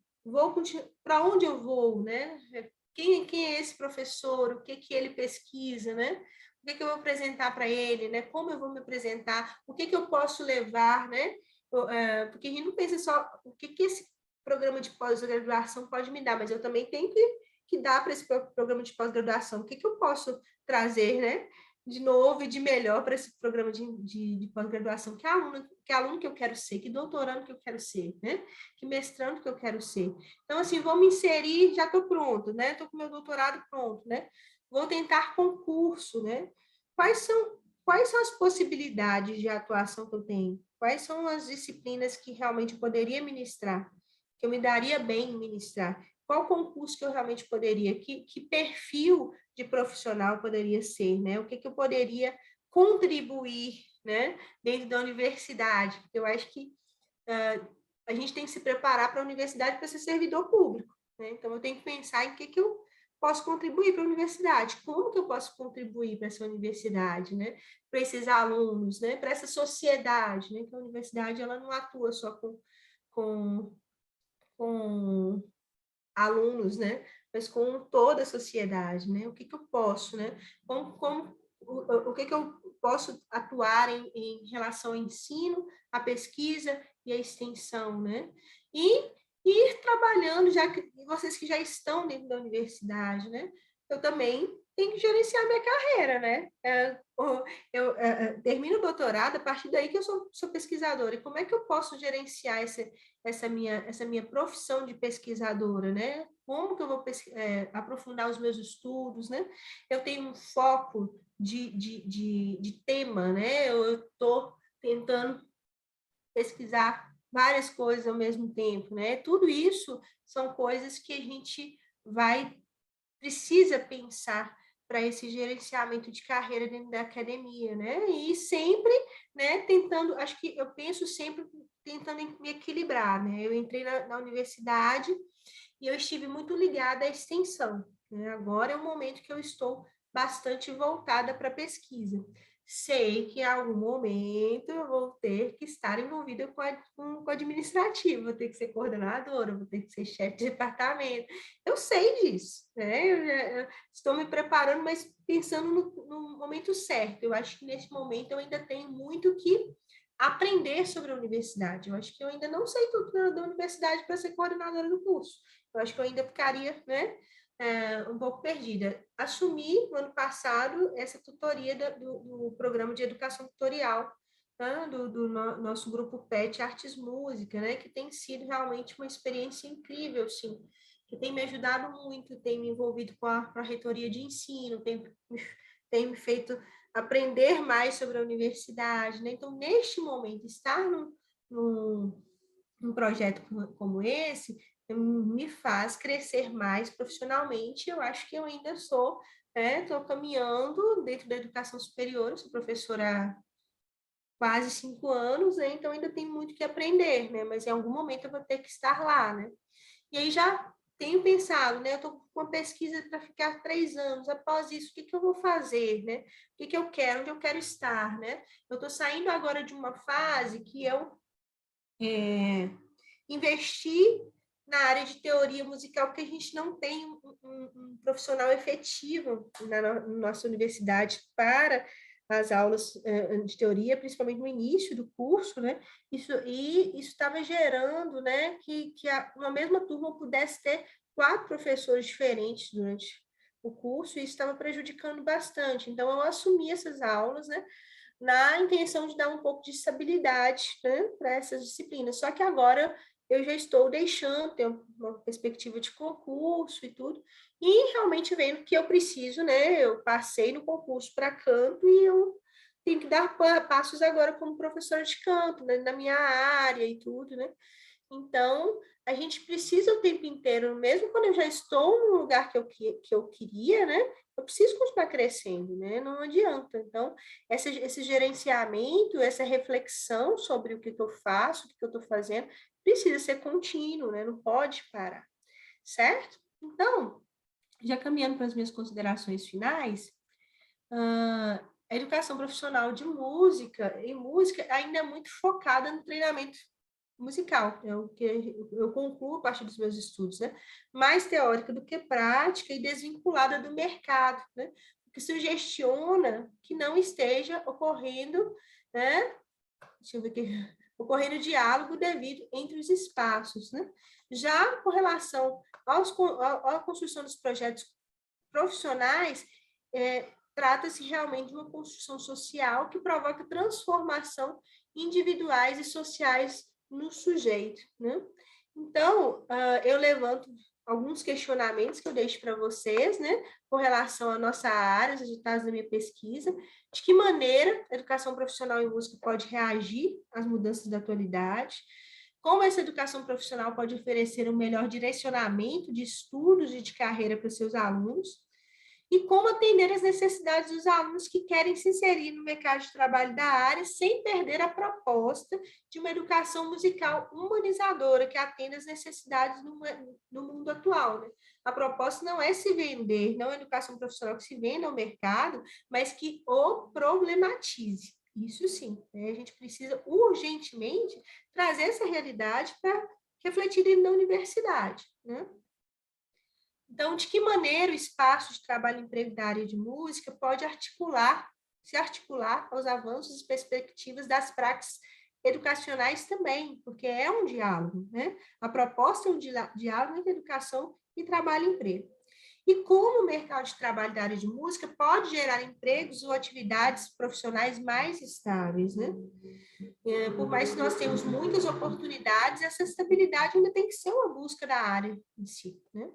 para onde eu vou, né? Quem é esse professor? O que que ele pesquisa, né? O que que eu vou apresentar para ele, né? Como eu vou me apresentar? O que que eu posso levar, né? Porque a gente não pensa só o que que esse programa de pós-graduação pode me dar, mas eu também tenho que que dá para esse programa de pós-graduação? O que eu posso trazer, né, de novo e de melhor para esse programa de pós-graduação? Que aluno que eu quero ser, que doutorando que eu quero ser, né? Que mestrando que eu quero ser. Então, assim, vou me inserir, já estou pronto, né? Estou com meu doutorado pronto, né? Vou tentar concurso, né? Quais são as possibilidades de atuação que eu tenho? Quais são as disciplinas que realmente eu poderia ministrar? Que eu me daria bem em ministrar? Qual concurso que eu realmente poderia? Que perfil de profissional poderia ser, né? O que eu poderia contribuir, né? Dentro da universidade? Porque eu acho que a gente tem que se preparar para a universidade para ser servidor público, né? Então, eu tenho que pensar em que eu posso contribuir para a universidade, como que eu posso contribuir para essa universidade, né? Para esses alunos, né? Para essa sociedade, né? Que a universidade ela não atua só com, com alunos, né? Mas com toda a sociedade, né? O que eu posso, né? O que eu posso atuar em relação ao ensino, à pesquisa e à extensão, né? E ir trabalhando, já que vocês que já estão dentro da universidade, né? Eu também tenho que gerenciar minha carreira, né? Eu termino o doutorado, a partir daí que eu sou pesquisadora. E como é que eu posso gerenciar essa minha profissão de pesquisadora, né? Como que eu vou aprofundar os meus estudos, né? Eu tenho um foco de tema, né? Eu estou tentando pesquisar várias coisas ao mesmo tempo, né? Tudo isso são coisas que a gente precisa pensar para esse gerenciamento de carreira dentro da academia, né? E sempre, né, tentando, acho que eu penso sempre tentando me equilibrar, né? Eu entrei na universidade e eu estive muito ligada à extensão, né? Agora é o momento que eu estou bastante voltada para a pesquisa. Sei que em algum momento eu vou ter que estar envolvida com administrativo, vou ter que ser coordenadora, vou ter que ser chefe de departamento. Eu sei disso, né? Eu estou me preparando, mas pensando no momento certo. Eu acho que nesse momento eu ainda tenho muito que aprender sobre a universidade. Eu acho que eu ainda não sei tudo da universidade para ser coordenadora do curso. Eu acho que eu ainda ficaria, né, um pouco perdida. Assumi, no ano passado, essa tutoria do programa de educação tutorial, né, nosso grupo PET Artes Música, né, que tem sido realmente uma experiência incrível, sim, que tem me ajudado muito, tem me envolvido com a reitoria de ensino, tem me feito aprender mais sobre a universidade, né? Então, neste momento, estar num projeto como esse me faz crescer mais profissionalmente. Eu acho que eu ainda estou caminhando dentro da educação superior, eu sou professora há quase 5 anos, né? Então ainda tem muito que aprender, né? Mas em algum momento eu vou ter que estar lá, né? E aí já tenho pensado, né? Eu estou com uma pesquisa para ficar 3 anos. Após isso, o que eu vou fazer, né? O que eu quero, onde eu quero estar, né? Eu estou saindo agora de uma fase que eu investi na área de teoria musical, porque a gente não tem um profissional efetivo na nossa universidade para as aulas de teoria, principalmente no início do curso, né? Isso estava gerando, né, que uma mesma turma pudesse ter 4 professores diferentes durante o curso, e isso estava prejudicando bastante. Então, eu assumi essas aulas, né, na intenção de dar um pouco de estabilidade, né, para essas disciplinas. Só que agora eu já estou deixando, ter uma perspectiva de concurso e tudo, e realmente vendo que eu preciso, né? Eu passei no concurso para canto e eu tenho que dar passos agora como professora de canto, né, na minha área e tudo, né? Então, a gente precisa o tempo inteiro, mesmo quando eu já estou no lugar que eu queria, né? Eu preciso continuar crescendo, né? Não adianta. Então, esse gerenciamento, essa reflexão sobre o que eu faço, o que eu estou fazendo, precisa ser contínuo, né? Não pode parar, certo? Então, já caminhando para as minhas considerações finais, a educação profissional de música, e música ainda é muito focada no treinamento musical, é o que eu concluo a partir dos meus estudos, né? Mais teórica do que prática e desvinculada do mercado, né? O que sugestiona que não esteja ocorrendo, né? Deixa eu ver aqui. ocorrer o diálogo devido entre os espaços, né? Já com relação à construção dos projetos profissionais, trata-se realmente de uma construção social que provoca transformação individuais e sociais no sujeito, né? Então, eu levanto alguns questionamentos que eu deixo para vocês, né, com relação à nossa área, os resultados da minha pesquisa, de que maneira a educação profissional em música pode reagir às mudanças da atualidade, como essa educação profissional pode oferecer um melhor direcionamento de estudos e de carreira para os seus alunos, e como atender às necessidades dos alunos que querem se inserir no mercado de trabalho da área sem perder a proposta de uma educação musical humanizadora que atenda às necessidades no mundo atual, né? A proposta não é se vender, não é educação profissional que se venda ao mercado, mas que o problematize. Isso sim, né? A gente precisa urgentemente trazer essa realidade para refletir na universidade, né? Então, de que maneira o espaço de trabalho e emprego da área de música pode se articular aos avanços e perspectivas das práticas educacionais também, porque é um diálogo, né? A proposta é um diálogo entre educação e trabalho e emprego. E como o mercado de trabalho da área de música pode gerar empregos ou atividades profissionais mais estáveis, né? Por mais que nós tenhamos muitas oportunidades, essa estabilidade ainda tem que ser uma busca da área em si, né?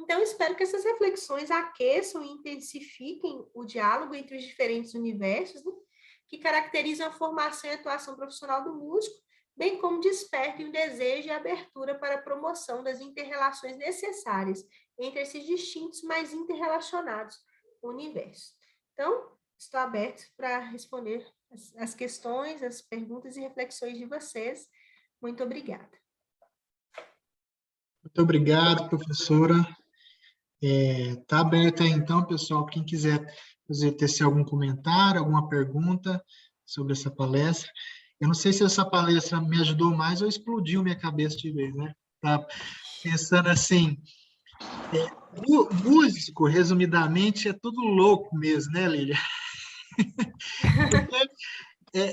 Então, espero que essas reflexões aqueçam e intensifiquem o diálogo entre os diferentes universos, né, que caracterizam a formação e atuação profissional do músico, bem como despertem o desejo e a abertura para a promoção das inter-relações necessárias entre esses distintos, mas interrelacionados universos. Então, estou aberto para responder as questões, as perguntas e reflexões de vocês. Muito obrigada. Muito obrigado, professora. Está aberta aí, então, pessoal, quem quiser tecer algum comentário, alguma pergunta sobre essa palestra. Eu não sei se essa palestra me ajudou mais ou explodiu minha cabeça de vez, né? Tá pensando assim, músico, resumidamente, é tudo louco mesmo, né, Lília? Porque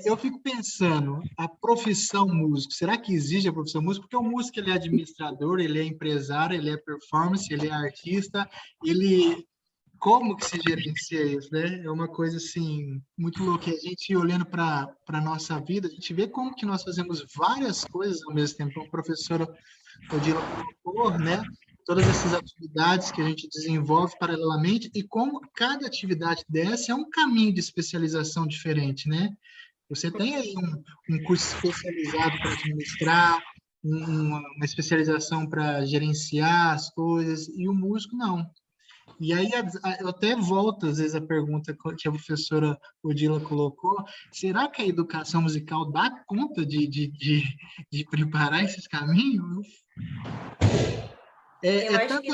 eu fico pensando, a profissão músico, será que existe a profissão músico? Porque o músico, ele é administrador, ele é empresário, ele é performance, ele é artista, como que se gerencia isso, né? É uma coisa, assim, muito louca. E a gente, olhando para a nossa vida, a gente vê como que nós fazemos várias coisas ao mesmo tempo. Como a professora Odila colocou, né? Todas essas atividades que a gente desenvolve paralelamente e como cada atividade dessa é um caminho de especialização diferente, né? Você tem aí um curso especializado para administrar, uma especialização para gerenciar as coisas, e o músico não. E aí eu até volto, às vezes, a pergunta que a professora Odila colocou, será que a educação musical dá conta de preparar esses caminhos? Eu acho que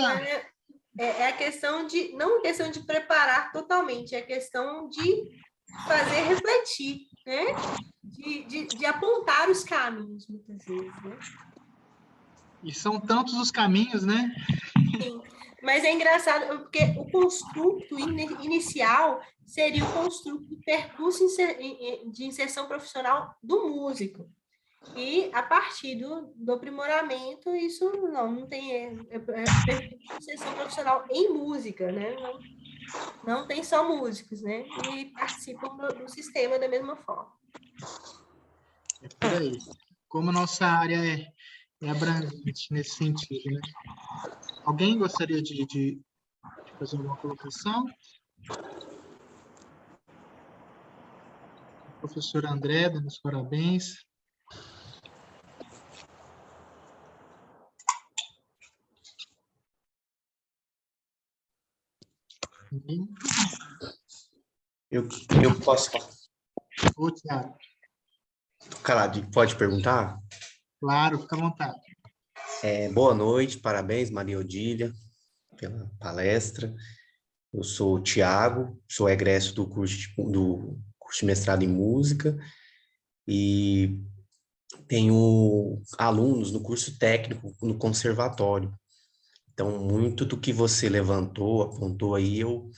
é a questão não a questão de preparar totalmente, é a questão de fazer refletir, né? De apontar os caminhos, muitas vezes, né? E são tantos os caminhos, né? Sim, mas é engraçado, porque o construto inicial seria o construto do percurso de inserção profissional do músico. E a partir do aprimoramento, isso não tem percurso de inserção profissional em música, né? Não tem só músicos, né? E participam do sistema da mesma forma. É por aí. Como a nossa área é abrangente nesse sentido, né? Alguém gostaria de fazer alguma colocação? Professora André, dando os parabéns. Eu posso falar? Ô, Thiago. Calado, pode perguntar? Claro, fica à vontade. Boa noite, parabéns, Maria Odília, pela palestra. Eu sou o Thiago, sou egresso do curso de mestrado em música e tenho alunos no curso técnico no conservatório. Então, muito do que você levantou, apontou aí, eu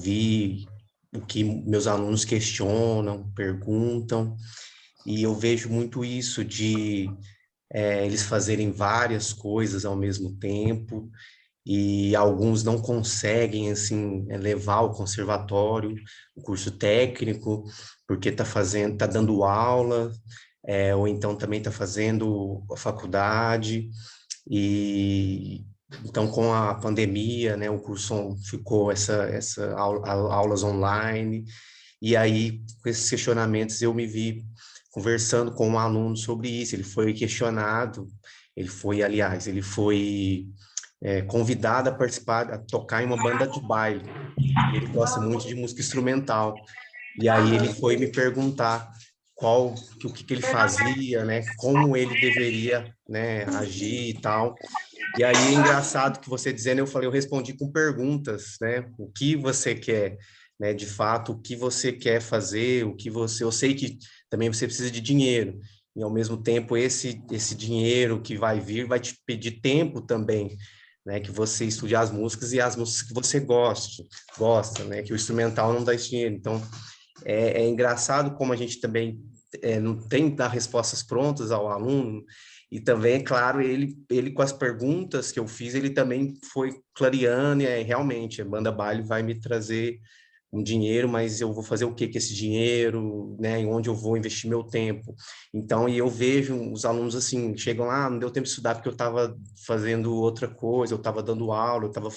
vi o que meus alunos questionam, perguntam, e eu vejo muito isso de eles fazerem várias coisas ao mesmo tempo, e alguns não conseguem, assim, levar o conservatório, o curso técnico, porque tá dando aula, ou então também está fazendo a faculdade, e então com a pandemia, né, o curso ficou aulas online, e aí com esses questionamentos eu me vi conversando com um aluno sobre isso. Ele foi questionado, ele foi convidado a participar, a tocar em uma banda de baile. E ele gosta muito de música instrumental. E aí ele foi me perguntar o que ele fazia, né? Como ele deveria, né, agir e tal. E aí é engraçado que você dizendo, eu respondi com perguntas, né? O que você quer, né? De fato, o que você quer fazer, eu sei que também você precisa de dinheiro. E ao mesmo tempo esse dinheiro que vai vir vai te pedir tempo também, né? Que você estude as músicas e as músicas que você gosta, né? Que o instrumental não dá esse dinheiro. Então é engraçado como a gente também não tem que dar respostas prontas ao aluno, e também, é claro, ele com as perguntas que eu fiz, ele também foi clareando, e realmente, a banda baile vai me trazer um dinheiro, mas eu vou fazer o que com esse dinheiro, né? Em onde eu vou investir meu tempo? Então, e eu vejo os alunos assim, chegam lá, não deu tempo de estudar porque eu estava fazendo outra coisa, eu estava dando aula, eu estava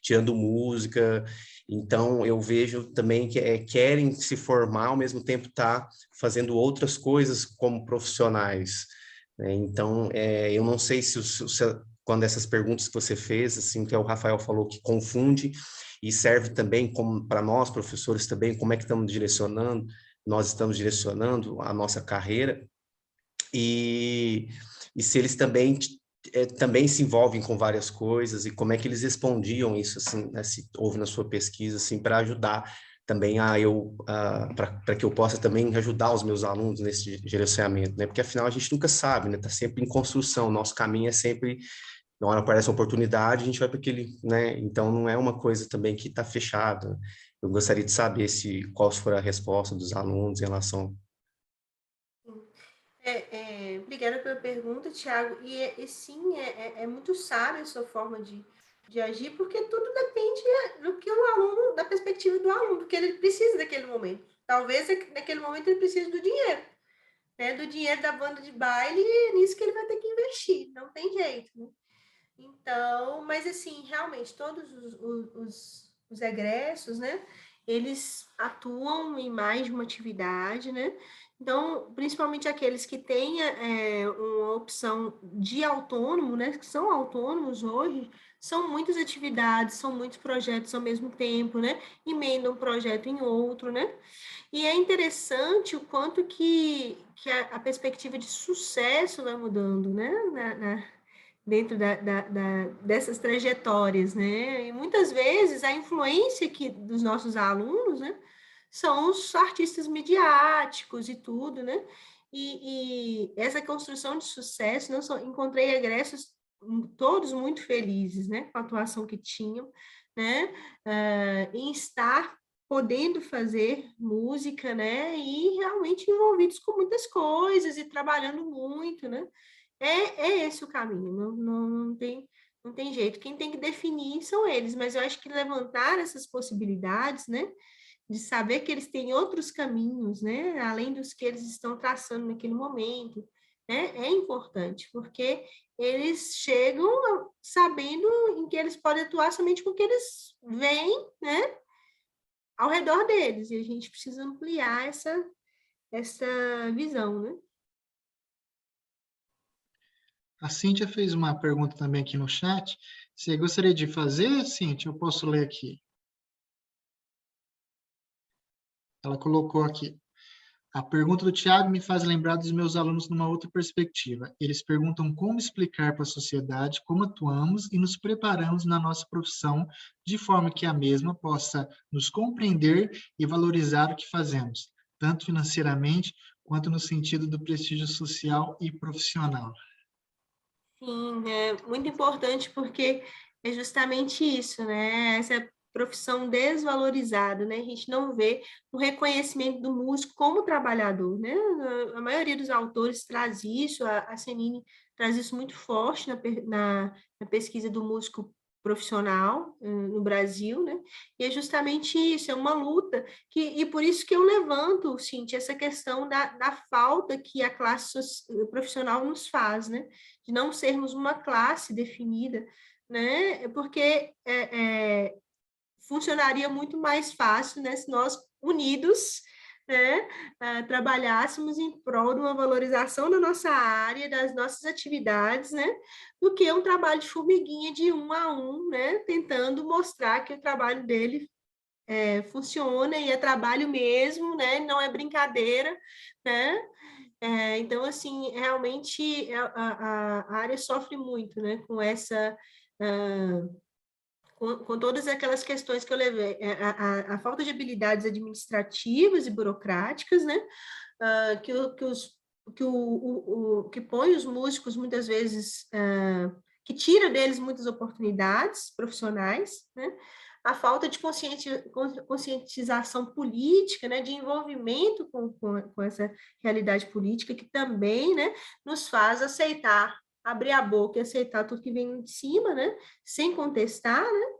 tirando música. Então, eu vejo também que querem se formar, ao mesmo tempo tá fazendo outras coisas como profissionais, né? Então, eu não sei quando essas perguntas que você fez, assim, que o Rafael falou que confunde, e serve também como para nós, professores, também, como é que nós estamos direcionando a nossa carreira, e, e se eles também se envolvem com várias coisas, e como é que eles respondiam isso, assim, né, se houve na sua pesquisa, assim, para ajudar também para que eu possa também ajudar os meus alunos nesse gerenciamento, né? Porque afinal a gente nunca sabe, né? Está sempre em construção, nosso caminho é sempre, na hora aparece a oportunidade, a gente vai para aquele, né? Então não é uma coisa também que está fechada. Eu gostaria de saber qual foi a resposta dos alunos em relação. Obrigada pela pergunta, Thiago. E sim, é muito sábia a sua forma de agir, porque tudo depende do que o aluno, da perspectiva do aluno, do que ele precisa naquele momento. Talvez naquele momento ele precise do dinheiro, né? Do dinheiro da banda de baile, e é nisso que ele vai ter que investir, não tem jeito, né? Então, mas assim, realmente, todos os egressos, né? Eles atuam em mais de uma atividade, né? Então, principalmente aqueles que têm uma opção de autônomo, né? Que são autônomos hoje, são muitas atividades, são muitos projetos ao mesmo tempo, né? Emendam um projeto em outro, né? E é interessante o quanto que a perspectiva de sucesso vai mudando, né? Dentro dessas trajetórias, né? E muitas vezes a influência dos nossos alunos, né, são os artistas midiáticos e tudo, né? E essa construção de sucesso, não só encontrei egressos todos muito felizes, né, com a atuação que tinham, né, em estar podendo fazer música, né, e realmente envolvidos com muitas coisas e trabalhando muito, né? É esse o caminho, não tem jeito. Quem tem que definir são eles, mas eu acho que levantar essas possibilidades, né, de saber que eles têm outros caminhos, né, além dos que eles estão traçando naquele momento, né, é importante, porque eles chegam sabendo em que eles podem atuar somente com o que eles veem, né, ao redor deles, e a gente precisa ampliar essa visão, né? A Cíntia fez uma pergunta também aqui no chat. Você gostaria de fazer, Cíntia? Eu posso ler aqui. Ela colocou aqui. A pergunta do Tiago me faz lembrar dos meus alunos numa outra perspectiva. Eles perguntam como explicar para a sociedade como atuamos e nos preparamos na nossa profissão, de forma que a mesma possa nos compreender e valorizar o que fazemos, tanto financeiramente quanto no sentido do prestígio social e profissional. Sim, é muito importante porque é justamente isso, né? Essa profissão desvalorizada, né? A gente não vê o reconhecimento do músico como trabalhador, né? A maioria dos autores traz isso, a Senine traz isso muito forte na pesquisa do músico profissional no Brasil, né? E é justamente isso, é uma luta, e por isso que eu levanto, Cíntia, essa questão da falta que a classe profissional nos faz, né? De não sermos uma classe definida, né? Porque funcionaria muito mais fácil, né, se nós unidos, né, trabalhássemos em prol de uma valorização da nossa área, das nossas atividades, né, do que um trabalho de formiguinha de um a um, né, tentando mostrar que o trabalho dele funciona e é trabalho mesmo, né, não é brincadeira, né. Então, assim, realmente a área sofre muito, né, com essa com todas aquelas questões que eu levei, a falta de habilidades administrativas e burocráticas, né, que põe os músicos, muitas vezes, que tira deles muitas oportunidades profissionais, né, a falta de conscientização política, né, de envolvimento com essa realidade política, que também, né, nos faz aceitar, abrir a boca e aceitar tudo que vem de cima, né, sem contestar, né,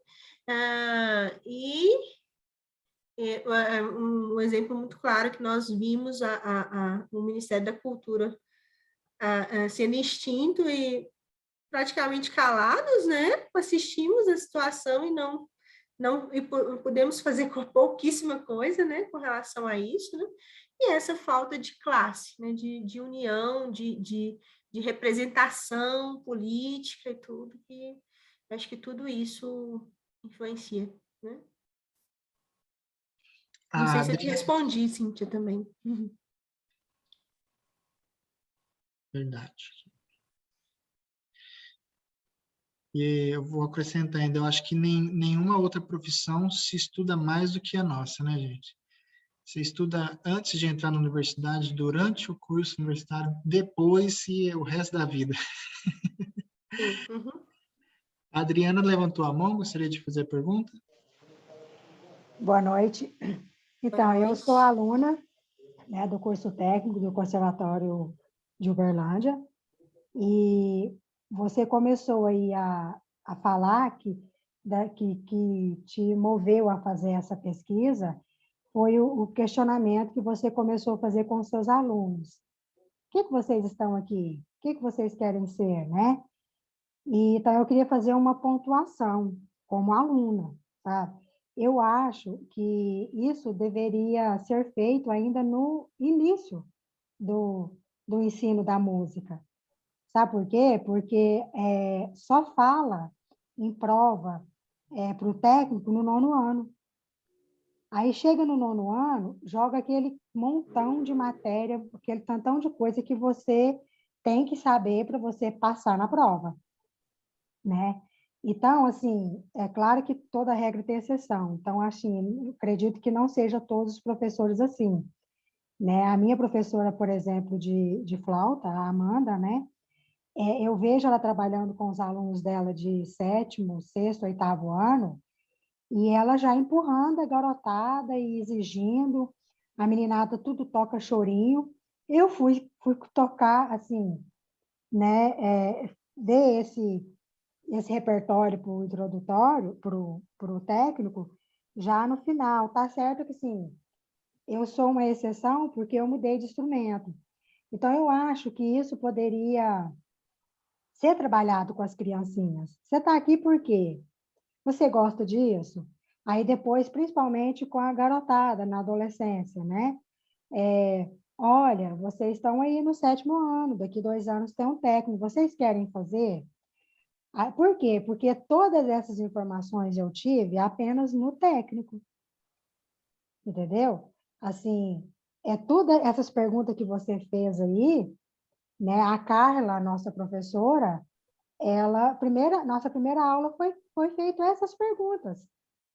um exemplo muito claro que nós vimos o Ministério da Cultura sendo extinto e praticamente calados, né? Assistimos a situação e podemos fazer pouquíssima coisa, né? Com relação a isso, né? E essa falta de classe, né? De união, de representação política e tudo, que acho que tudo isso influencia, né? Não sei se eu te respondi, Cíntia, também. Verdade. E eu vou acrescentar ainda, eu acho que nenhuma outra profissão se estuda mais do que a nossa, né, gente? Você estuda antes de entrar na universidade, durante o curso universitário, depois e o resto da vida. Sim. Uhum. A Adriana levantou a mão, gostaria de fazer a pergunta? Boa noite. Então, eu sou aluna, né, do curso técnico do Conservatório de Uberlândia, e você começou aí a falar que te moveu a fazer essa pesquisa, foi o questionamento que você começou a fazer com os seus alunos. O que vocês estão aqui? O que vocês querem ser, né? E, então, eu queria fazer uma pontuação como aluna, sabe? Eu acho que isso deveria ser feito ainda no início do ensino da música. Sabe por quê? Porque só fala em prova para o técnico no 9º ano. Aí chega no 9º ano, joga aquele montão de matéria, aquele tantão de coisa que você tem que saber para você passar na prova, né? Então, assim, é claro que toda regra tem exceção. Então, assim, acredito que não seja todos os professores assim, né? A minha professora, por exemplo, de flauta, a Amanda, né? Eu vejo ela trabalhando com os alunos dela de 7º, 6º, 8º ano, e ela já empurrando a garotada e exigindo, a meninada tudo toca chorinho. Eu fui tocar, assim, né? Ver esse repertório para o introdutório, para o técnico, já no final. Tá certo que, sim, eu sou uma exceção porque eu mudei de instrumento. Então, eu acho que isso poderia ser trabalhado com as criancinhas. Você está aqui por quê? Você gosta disso? Aí depois, principalmente com a garotada, na adolescência, né? Olha, vocês estão aí no 7º ano, daqui 2 anos tem um técnico, vocês querem fazer? Por quê? Porque todas essas informações eu tive apenas no técnico, entendeu? Assim, tudo essas perguntas que você fez aí, né? A Carla, nossa professora, nossa primeira aula foi feita essas perguntas.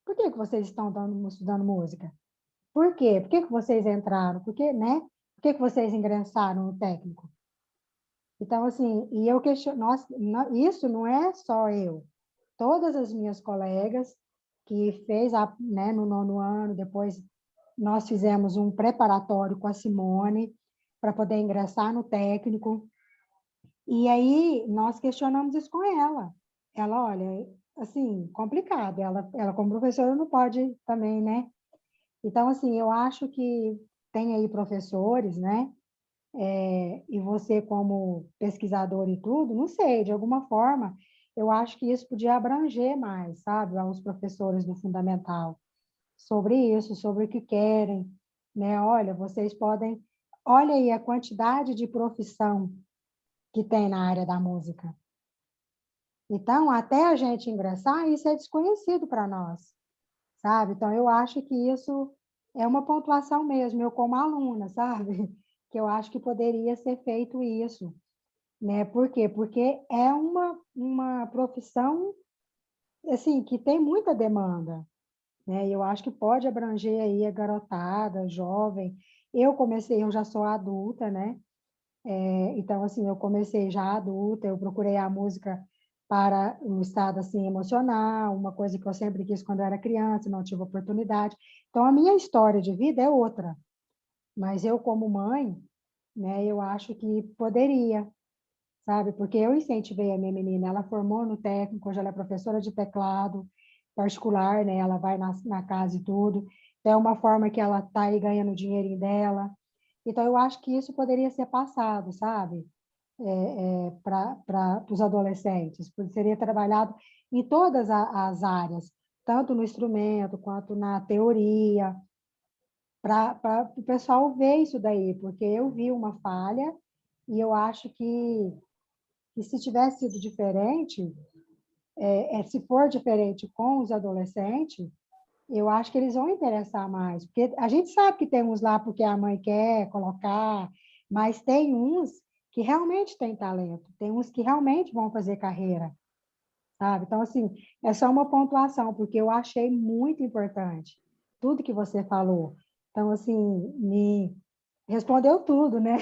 Por que vocês estão estudando música? Por quê? Por que vocês entraram? Por que, né? Por que vocês ingressaram no técnico? Então, assim, e eu questiono, isso não é só eu. Todas as minhas colegas que fez né, no 9º ano, depois nós fizemos um preparatório com a Simone para poder ingressar no técnico. E aí nós questionamos isso com ela. Ela, olha, assim, complicado. Ela como professora não pode também, né? Então, assim, eu acho que tem aí professores, né? E você como pesquisador e tudo, não sei, de alguma forma, eu acho que isso podia abranger mais, sabe, aos professores do fundamental, sobre isso, sobre o que querem, né? Olha, vocês podem... Olha aí a quantidade de profissão que tem na área da música. Então, até a gente ingressar, isso é desconhecido para nós, sabe? Então, eu acho que isso é uma pontuação mesmo, eu como aluna, sabe? Que eu acho que poderia ser feito isso, né? Por quê? Porque é uma profissão, assim, que tem muita demanda, né? E eu acho que pode abranger aí a garotada, jovem. Eu já sou adulta, né? Então, assim, eu comecei já adulta, eu procurei a música para um estado, assim, emocional, uma coisa que eu sempre quis quando eu era criança, não tive oportunidade. Então, a minha história de vida é outra, mas eu, como mãe, né, eu acho que poderia, sabe? Porque eu incentivei a minha menina, ela formou no técnico, hoje ela é professora de teclado particular, né? Ela vai na casa e tudo. Então, é uma forma que ela está aí ganhando o dinheirinho dela. Então, eu acho que isso poderia ser passado, sabe? Para os adolescentes. Seria trabalhado em todas as áreas, tanto no instrumento quanto na teoria, para o pessoal ver isso daí, porque eu vi uma falha e eu acho que se tivesse sido diferente, se for diferente com os adolescentes, eu acho que eles vão interessar mais, porque a gente sabe que tem uns lá porque a mãe quer colocar, mas tem uns que realmente têm talento, tem uns que realmente vão fazer carreira, sabe? Então, assim, é só uma pontuação, porque eu achei muito importante tudo que você falou. Então, assim, me respondeu tudo, né?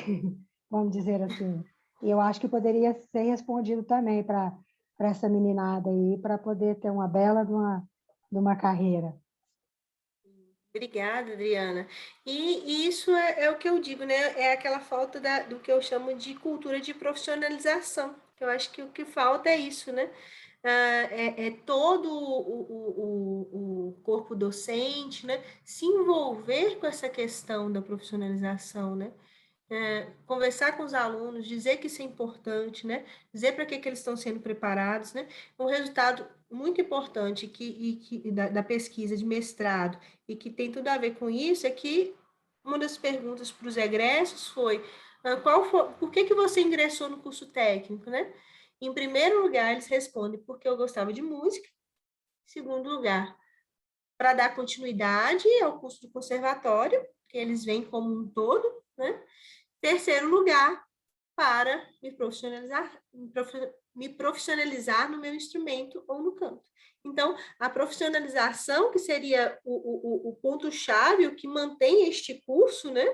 Vamos dizer assim. E eu acho que poderia ser respondido também para essa meninada aí, para poder ter uma bela de uma carreira. Obrigada, Adriana. E isso é o que eu digo, né? É aquela falta do que eu chamo de cultura de profissionalização. Eu acho que o que falta é isso, né? É todo o corpo docente, né? Se envolver com essa questão da profissionalização, né? Conversar com os alunos, dizer que isso é importante, né? Dizer para que eles estão sendo preparados, né? Um resultado muito importante da pesquisa de mestrado e que tem tudo a ver com isso é que uma das perguntas para os egressos foi, por que você ingressou no curso técnico, né? Em primeiro lugar, eles respondem porque eu gostava de música. Em segundo lugar, para dar continuidade ao curso do conservatório, que eles veem como um todo, né? Terceiro lugar, para me profissionalizar no meu instrumento ou no canto. Então, a profissionalização, que seria o ponto-chave, o que mantém este curso, né?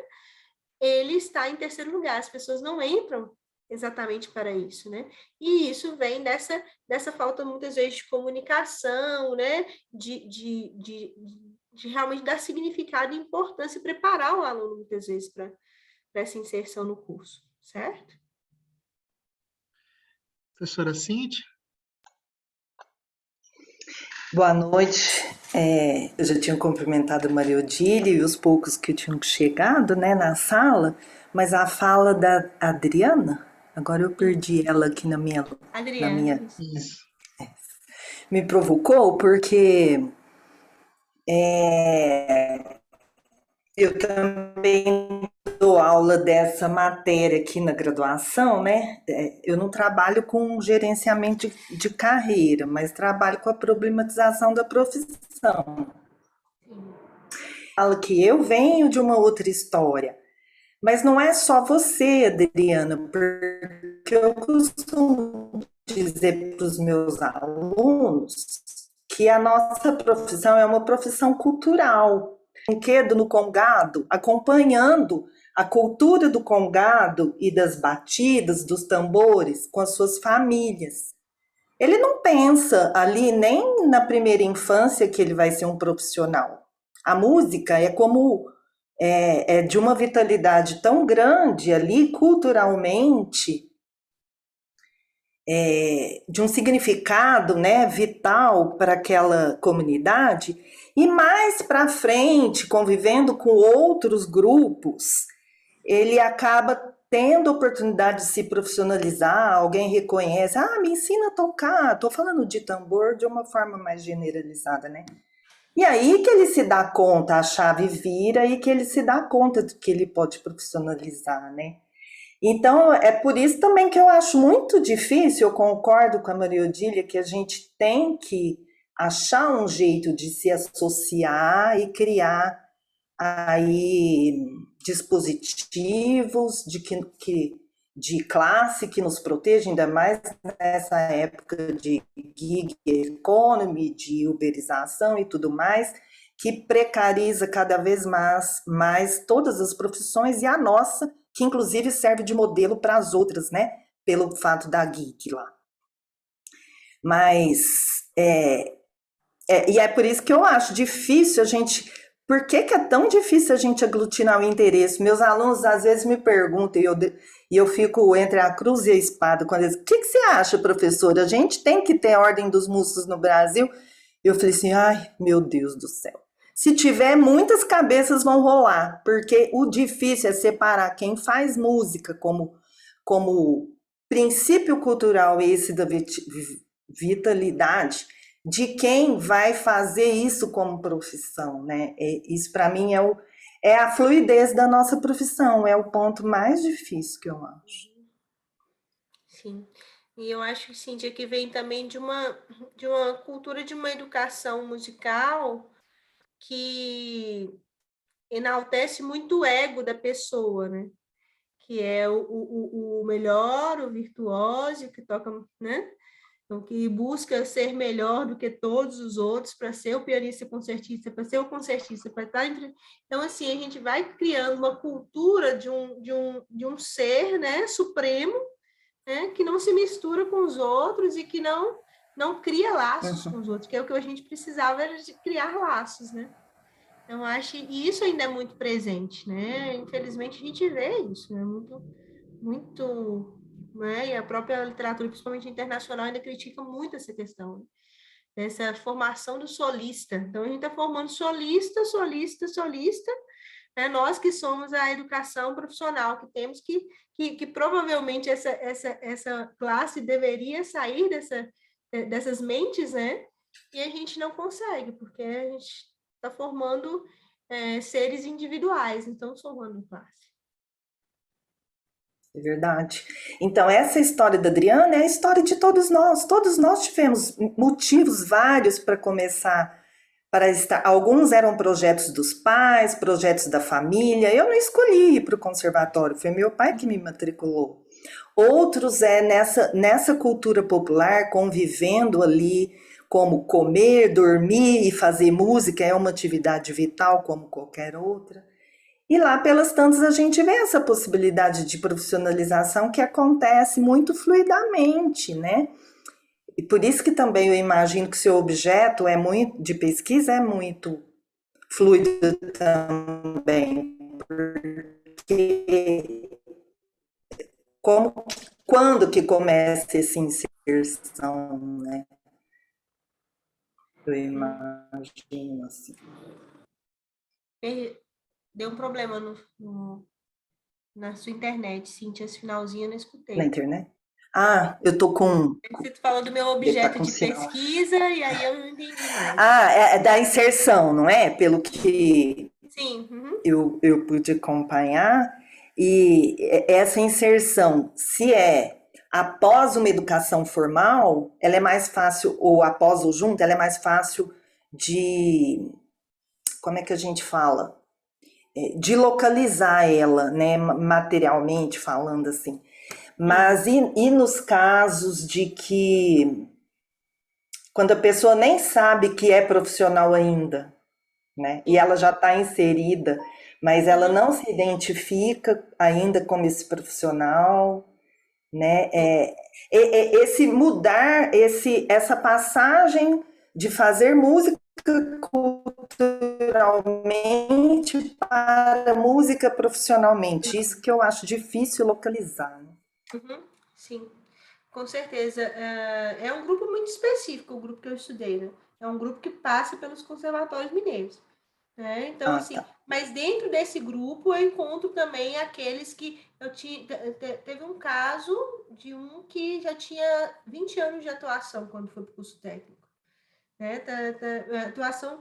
Ele está em terceiro lugar. As pessoas não entram exatamente para isso, né? E isso vem dessa falta, muitas vezes, de comunicação, né? De realmente dar significado e importância e preparar o aluno, muitas vezes, para essa inserção no curso, certo? Professora Cíntia? Boa noite. Eu já tinha cumprimentado a Maria Odília e os poucos que tinham chegado, né, na sala, mas a fala da Adriana, agora eu perdi ela aqui na minha... Adriana. Isso. Me provocou porque eu também dou aula dessa matéria aqui na graduação, né? Eu não trabalho com gerenciamento de carreira, mas trabalho com a problematização da profissão. Falo que eu venho de uma outra história, mas não é só você, Adriana, porque eu costumo dizer para os meus alunos que a nossa profissão é uma profissão cultural. Brinquedo no Congado, acompanhando a cultura do Congado e das batidas, dos tambores, com as suas famílias. ele não pensa ali nem na primeira infância que ele vai ser um profissional. A música é como é de uma vitalidade tão grande ali culturalmente, de um significado, né, vital para aquela comunidade, e mais para frente, convivendo com outros grupos, ele acaba tendo a oportunidade de se profissionalizar, alguém reconhece, me ensina a tocar, estou falando de tambor de uma forma mais generalizada, né? E aí que ele se dá conta, a chave vira e que ele se dá conta de que ele pode profissionalizar, né? Então, é por isso também que eu acho muito difícil, eu concordo com a Maria Odília, que a gente tem que achar um jeito de se associar e criar aí dispositivos de classe que nos protejam, ainda mais nessa época de gig economy, de uberização e tudo mais, que precariza cada vez mais todas as profissões e a nossa, que inclusive serve de modelo para as outras, né? Pelo fato da gig lá. Mas e é por isso que eu acho difícil a gente. Por que é tão difícil a gente aglutinar o interesse? Meus alunos às vezes me perguntam e eu fico entre a cruz e a espada quando eles. O que você acha, professora? A gente tem que ter a Ordem dos Músicos no Brasil? Eu falei assim, ai, meu Deus do céu. Se tiver, muitas cabeças vão rolar, porque o difícil é separar quem faz música como princípio cultural esse da vitalidade de quem vai fazer isso como profissão, né? Isso para mim é a fluidez da nossa profissão, é o ponto mais difícil que eu acho. Sim. E eu acho, Cíntia, que vem também de uma cultura de uma educação musical que enaltece muito o ego da pessoa, né? Que é o melhor, o virtuoso, que toca, né? Então, que busca ser melhor do que todos os outros para ser o pianista concertista, para ser o concertista, para estar entre... Então, assim, a gente vai criando uma cultura de um ser, né, supremo, né, que não se mistura com os outros e que não cria laços com os outros, que é o que a gente precisava, era de criar laços, né? Então, acho que isso ainda é muito presente, né? Infelizmente, a gente vê isso, né? Muito, né? E a própria literatura, principalmente internacional, ainda critica muito essa questão, né? Essa formação do solista. Então, a gente está formando solista, né? Nós que somos a educação profissional, que temos que provavelmente essa classe deveria sair dessas mentes, né? E a gente não consegue, porque a gente está formando seres individuais, não estamos formando classe. É verdade. Então, essa história da Adriana é a história de todos nós. Todos nós tivemos motivos vários para começar, para estar. Alguns eram projetos dos pais, projetos da família. Eu não escolhi ir para o conservatório, foi meu pai que me matriculou. Outros nessa cultura popular, convivendo ali, como comer, dormir e fazer música é uma atividade vital como qualquer outra. E lá pelas tantas a gente vê essa possibilidade de profissionalização que acontece muito fluidamente, né? E por isso que também eu imagino que seu objeto de pesquisa é muito fluido também, porque quando que começa essa inserção, né? Eu imagino assim. Deu um problema na sua internet, Cíntia, esse finalzinho eu não escutei. Na internet? Eu tô com... Você falou do meu objeto de pesquisa e aí eu não entendi mais. É da inserção, não é? Pelo que Sim. eu pude acompanhar. E essa inserção, se é após uma educação formal, ela é mais fácil, ou após ou junto, ela é mais fácil de... Como é que a gente fala? De localizar ela, né, materialmente falando assim. Mas e nos casos de que quando a pessoa nem sabe que é profissional ainda, né, e ela já está inserida, mas ela não se identifica ainda como esse profissional, né? Esse mudar, essa passagem de fazer música culturalmente para música profissionalmente, isso que eu acho difícil localizar. Né? Uhum, sim, com certeza. É um grupo muito específico, o grupo que eu estudei, né? É um grupo que passa pelos conservatórios mineiros. Né? Então, assim, Tá. mas dentro desse grupo eu encontro também aqueles que eu tinha. Teve um caso de um que já tinha 20 anos de atuação quando foi para o curso técnico. Né? Atuação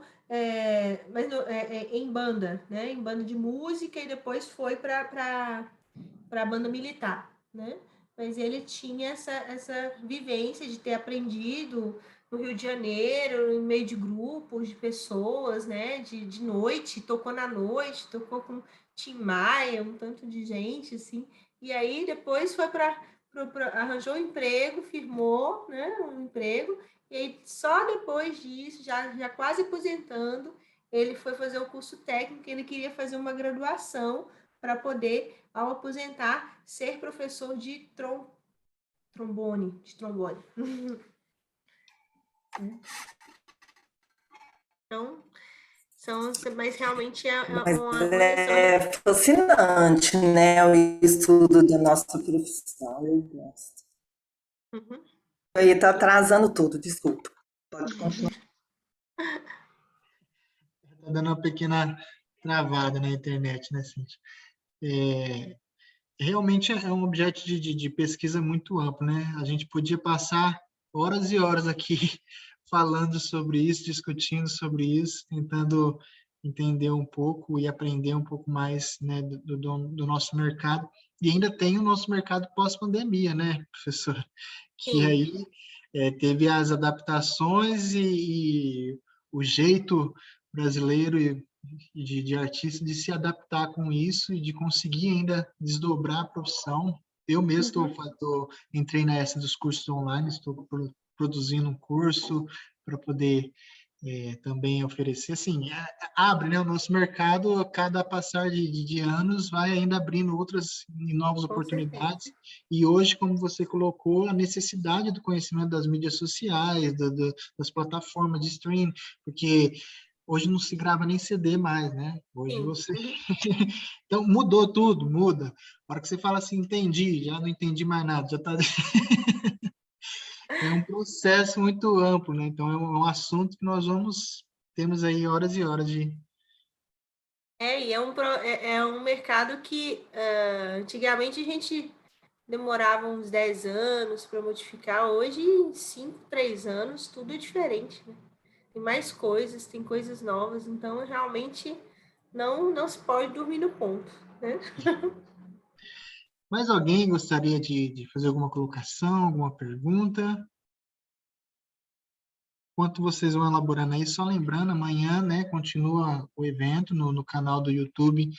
mas em banda, né? Em banda de música, e depois foi para a banda militar. Né? Mas ele tinha essa vivência de ter aprendido no Rio de Janeiro, em meio de grupos de pessoas, né? De noite, tocou na noite, tocou com Tim Maia, um tanto de gente, assim. E aí depois foi arranjou um emprego, firmou, né? Um emprego, e aí só depois disso, já quase aposentando, ele foi fazer o curso técnico, ele queria fazer uma graduação para poder, ao aposentar, ser professor de trombone. Então, mas realmente é Mas uma lição. é fascinante, né, o estudo da nossa profissão, eu gosto. Uhum. Aí tá atrasando tudo, desculpa. Pode continuar. Tá dando uma pequena travada na internet, né, Cíntia? Realmente é um objeto de pesquisa muito amplo, né? A gente podia passar horas e horas aqui falando sobre isso, discutindo sobre isso, tentando entender um pouco e aprender um pouco mais, né, do nosso mercado. E ainda tem o nosso mercado pós-pandemia, né, professor? Que Sim. aí teve as adaptações e o jeito brasileiro de artista de se adaptar com isso e de conseguir ainda desdobrar a profissão. Eu mesmo entrei nessa dos cursos online, estou produzindo um curso para poder também oferecer, assim, abre, né, o nosso mercado, a cada passar de anos, vai ainda abrindo outras e novas Com certeza. oportunidades, e hoje, como você colocou, a necessidade do conhecimento das mídias sociais, das plataformas de streaming, porque hoje não se grava nem CD mais, né? Hoje Sim. você... Então, mudou tudo, muda. A hora que você fala assim, entendi, já não entendi mais nada, já tá... É um processo muito amplo, né? Então, é um assunto que temos aí horas e horas de... E é um mercado que antigamente a gente demorava uns 10 anos para modificar. Hoje, em 5, 3 anos, tudo é diferente. Né? Tem mais coisas, tem coisas novas. Então, realmente, não se pode dormir no ponto. Né? Mais alguém gostaria de fazer alguma colocação, alguma pergunta? Enquanto vocês vão elaborando aí, só lembrando, amanhã, né, continua o evento no canal do YouTube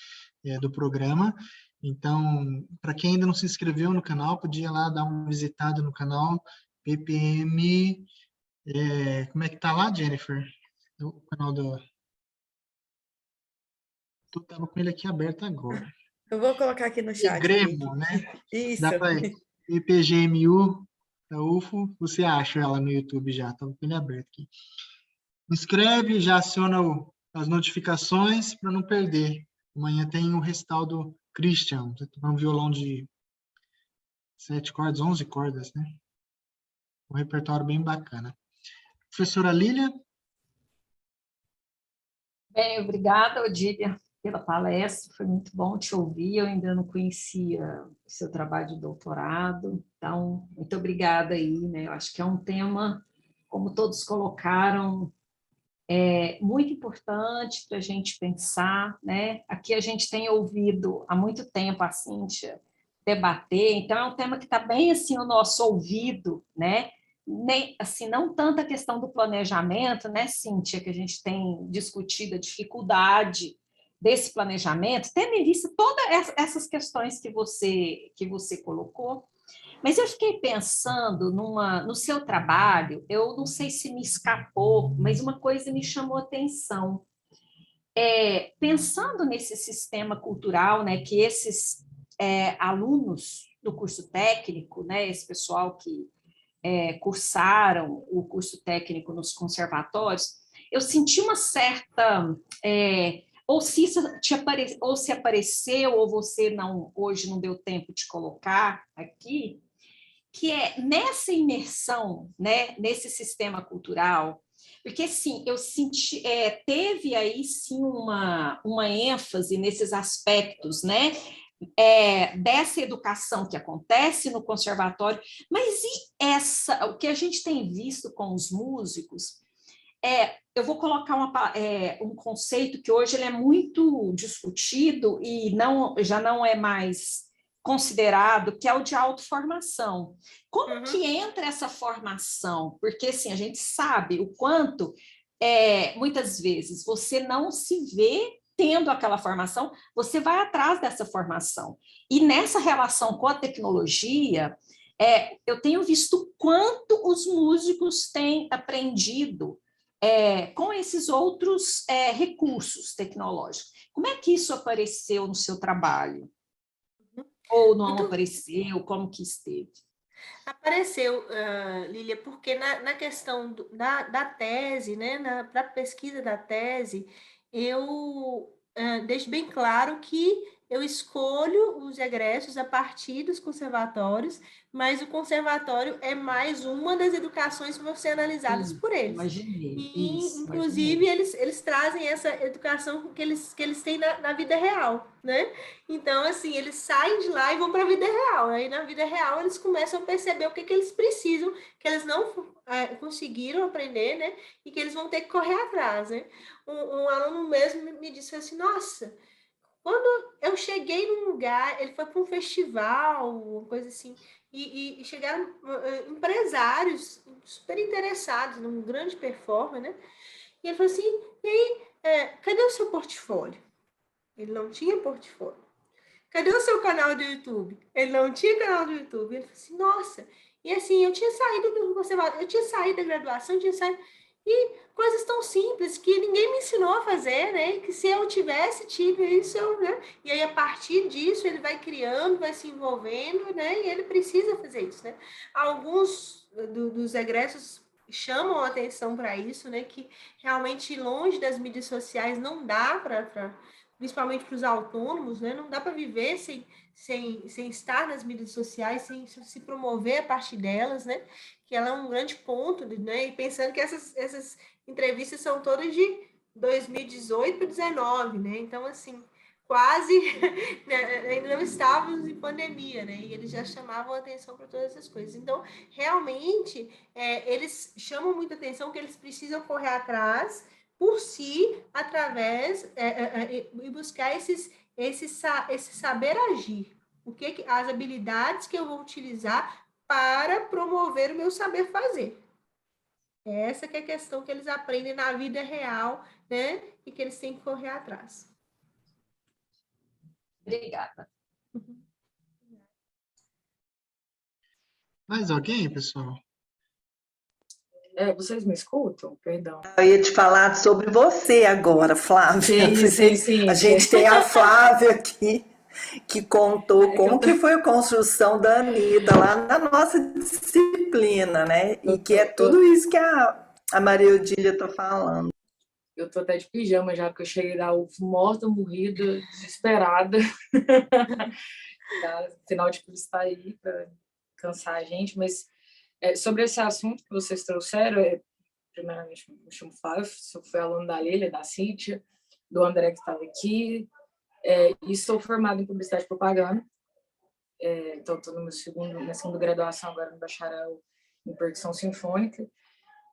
do programa. Então, para quem ainda não se inscreveu no canal, podia ir lá dar uma visitada no canal PPM. Como é que tá lá, Jennifer? O canal do... Tu estava com ele aqui aberto agora. Eu vou colocar aqui no chat. Grêmio, né? Isso. Dá para PPGMU da UFO, você acha ela no YouTube já, estava com ele aberto aqui. Inscreve, já aciona as notificações para não perder. Amanhã tem o recital do Christian, um violão de 7 cordas, 11 cordas, né? Um repertório bem bacana. Professora Lília? Bem, obrigada, Odília, pela palestra, foi muito bom te ouvir, eu ainda não conhecia o seu trabalho de doutorado, então, muito obrigada aí, né? Eu acho que é um tema, como todos colocaram, muito importante para a gente pensar, né? Aqui a gente tem ouvido há muito tempo a Cíntia debater, então é um tema que está bem assim no nosso ouvido, né? Nem, assim, não tanto a questão do planejamento, né, Cíntia, que a gente tem discutido a dificuldade desse planejamento, tendo em vista todas essas questões que você colocou, mas eu fiquei pensando no seu trabalho, eu não sei se me escapou, mas uma coisa me chamou a atenção. Pensando nesse sistema cultural, né, que esses alunos do curso técnico, né, esse pessoal que cursaram o curso técnico nos conservatórios, eu senti uma certa... ou se apareceu, ou você hoje não deu tempo de colocar aqui, que é nessa imersão, né, nesse sistema cultural, porque, sim, eu senti, teve aí, sim, uma ênfase nesses aspectos, né, dessa educação que acontece no conservatório, mas e o que a gente tem visto com os músicos, eu vou colocar um conceito que hoje ele é muito discutido e já não é mais considerado, que é o de autoformação. Como que entra essa formação? Porque, assim, a gente sabe o quanto, muitas vezes, você não se vê tendo aquela formação, você vai atrás dessa formação. E nessa relação com a tecnologia, eu tenho visto o quanto os músicos têm aprendido com esses outros recursos tecnológicos. Como é que isso apareceu no seu trabalho? Ou não apareceu? Como que esteve? Apareceu, Lília, porque na questão da tese, né, para a pesquisa da tese, eu deixo bem claro que eu escolho os egressos a partir dos conservatórios, mas o conservatório é mais uma das educações que vão ser analisadas por eles. Imaginei. E, Isso, inclusive, eles trazem essa educação que eles têm na vida real, né? Então, assim, eles saem de lá e vão para a vida real. Aí, na vida real, eles começam a perceber o que eles precisam, que eles não conseguiram aprender, né? E que eles vão ter que correr atrás, né? Um aluno mesmo me disse assim, nossa, quando eu cheguei num lugar, ele foi para um festival, uma coisa assim, e chegaram empresários super interessados num grande performer, né? E ele falou assim, e aí, cadê o seu portfólio? Ele não tinha portfólio. Cadê o seu canal do YouTube? Ele não tinha canal do YouTube. Ele falou assim, nossa. E assim, eu tinha saído do conservatório, eu tinha saído da graduação, tinha saído... E coisas tão simples que ninguém me ensinou a fazer, né? Que se eu tivesse tido isso, né? E aí, a partir disso, ele vai criando, vai se envolvendo, né? E ele precisa fazer isso, né? Alguns dos egressos chamam a atenção para isso, né? Que realmente longe das mídias sociais não dá para principalmente para os autônomos, né? Não dá para viver sem estar nas mídias sociais, sem se promover a partir delas, né? Que ela é um grande ponto, né? E pensando que essas entrevistas são todas de 2018 para 2019, né? Então, assim, quase né? Ainda não estávamos em pandemia, né? E eles já chamavam a atenção para todas essas coisas. Então, realmente, eles chamam muita atenção que eles precisam correr atrás por si, através e buscar esse saber agir. As habilidades que eu vou utilizar para promover o meu saber fazer. Essa que é a questão que eles aprendem na vida real, né? E que eles têm que correr atrás. Obrigada. Mais alguém, pessoal? Vocês me escutam? Perdão. Eu ia te falar sobre você agora, Flávia. Sim. A gente tem a Flávia aqui, que contou como que foi a construção da Anitta lá na nossa disciplina, né? E que é tudo isso que a Maria Odília está falando. Eu tô até de pijama já, porque eu cheguei lá morta, morrida, desesperada. Afinal de curso está aí para cansar a gente, mas sobre esse assunto que vocês trouxeram, primeiramente me chamo Flávio, fui aluno da Lília, da Cíntia, do André que estava aqui, e sou formada em Publicidade e Propaganda, então estou na segunda graduação agora no bacharel em Percussão Sinfônica,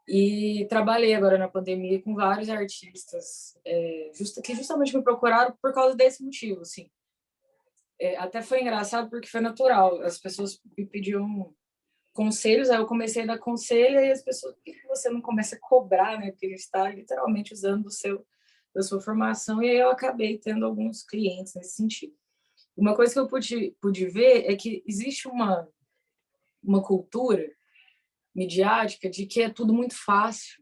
e trabalhei agora na pandemia com vários artistas que justamente me procuraram por causa desse motivo, assim. Até foi engraçado porque foi natural, as pessoas me pediam conselhos, aí eu comecei a dar conselho, e as pessoas, por que você não começa a cobrar, né? Porque ele está literalmente usando da sua formação, e aí eu acabei tendo alguns clientes nesse sentido. Uma coisa que eu pude ver é que existe uma cultura midiática de que é tudo muito fácil,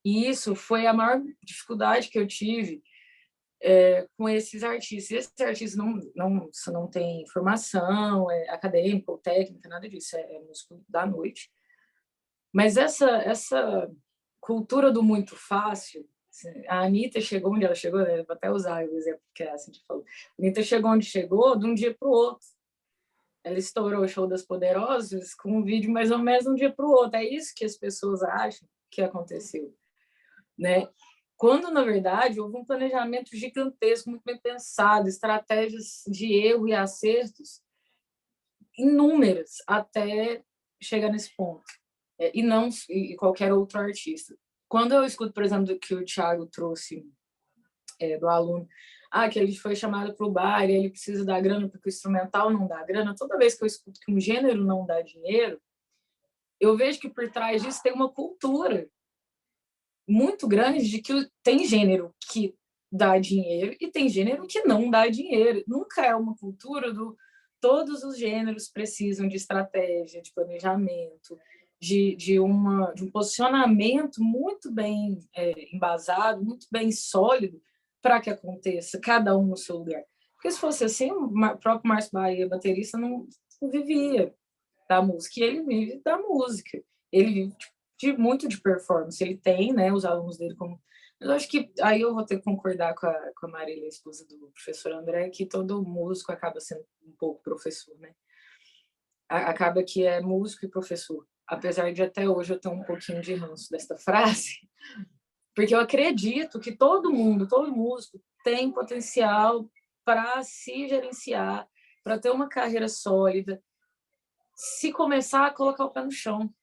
e isso foi a maior dificuldade que eu tive com esses artistas. E esses artistas não têm formação acadêmica ou técnica, nada disso, é músico da noite. Mas essa cultura do muito fácil, a Anitta chegou onde ela chegou, né? Vou até usar o exemplo que a Cintia falou. A Anitta chegou onde chegou de um dia para o outro. Ela estourou o Show das Poderosas com um vídeo mais ou menos de um dia para o outro. É isso que as pessoas acham que aconteceu, né? Quando, na verdade, houve um planejamento gigantesco, muito bem pensado, estratégias de erro e acertos inúmeras até chegar nesse ponto. E qualquer outro artista. Quando eu escuto, por exemplo, que o Thiago trouxe do aluno, que ele foi chamado para o bar e ele precisa dar grana porque o instrumental não dá grana, toda vez que eu escuto que um gênero não dá dinheiro, eu vejo que por trás disso tem uma cultura muito grande de que tem gênero que dá dinheiro e tem gênero que não dá dinheiro. Nunca é uma cultura do todos os gêneros precisam de estratégia, de planejamento, de um posicionamento muito bem embasado, muito bem sólido para que aconteça, cada um no seu lugar. Porque se fosse assim, o próprio Márcio Bahia, baterista, não vivia da música, e ele vive da música. Ele vive muito de performance, ele tem, né, os alunos dele como... Mas eu acho que aí eu vou ter que concordar com a Marília, a esposa do professor André, que todo músico acaba sendo um pouco professor, né? Acaba que é músico e professor. Apesar de até hoje eu ter um pouquinho de ranço desta frase, porque eu acredito que todo músico tem potencial para se gerenciar, para ter uma carreira sólida, se começar a colocar o pé no chão.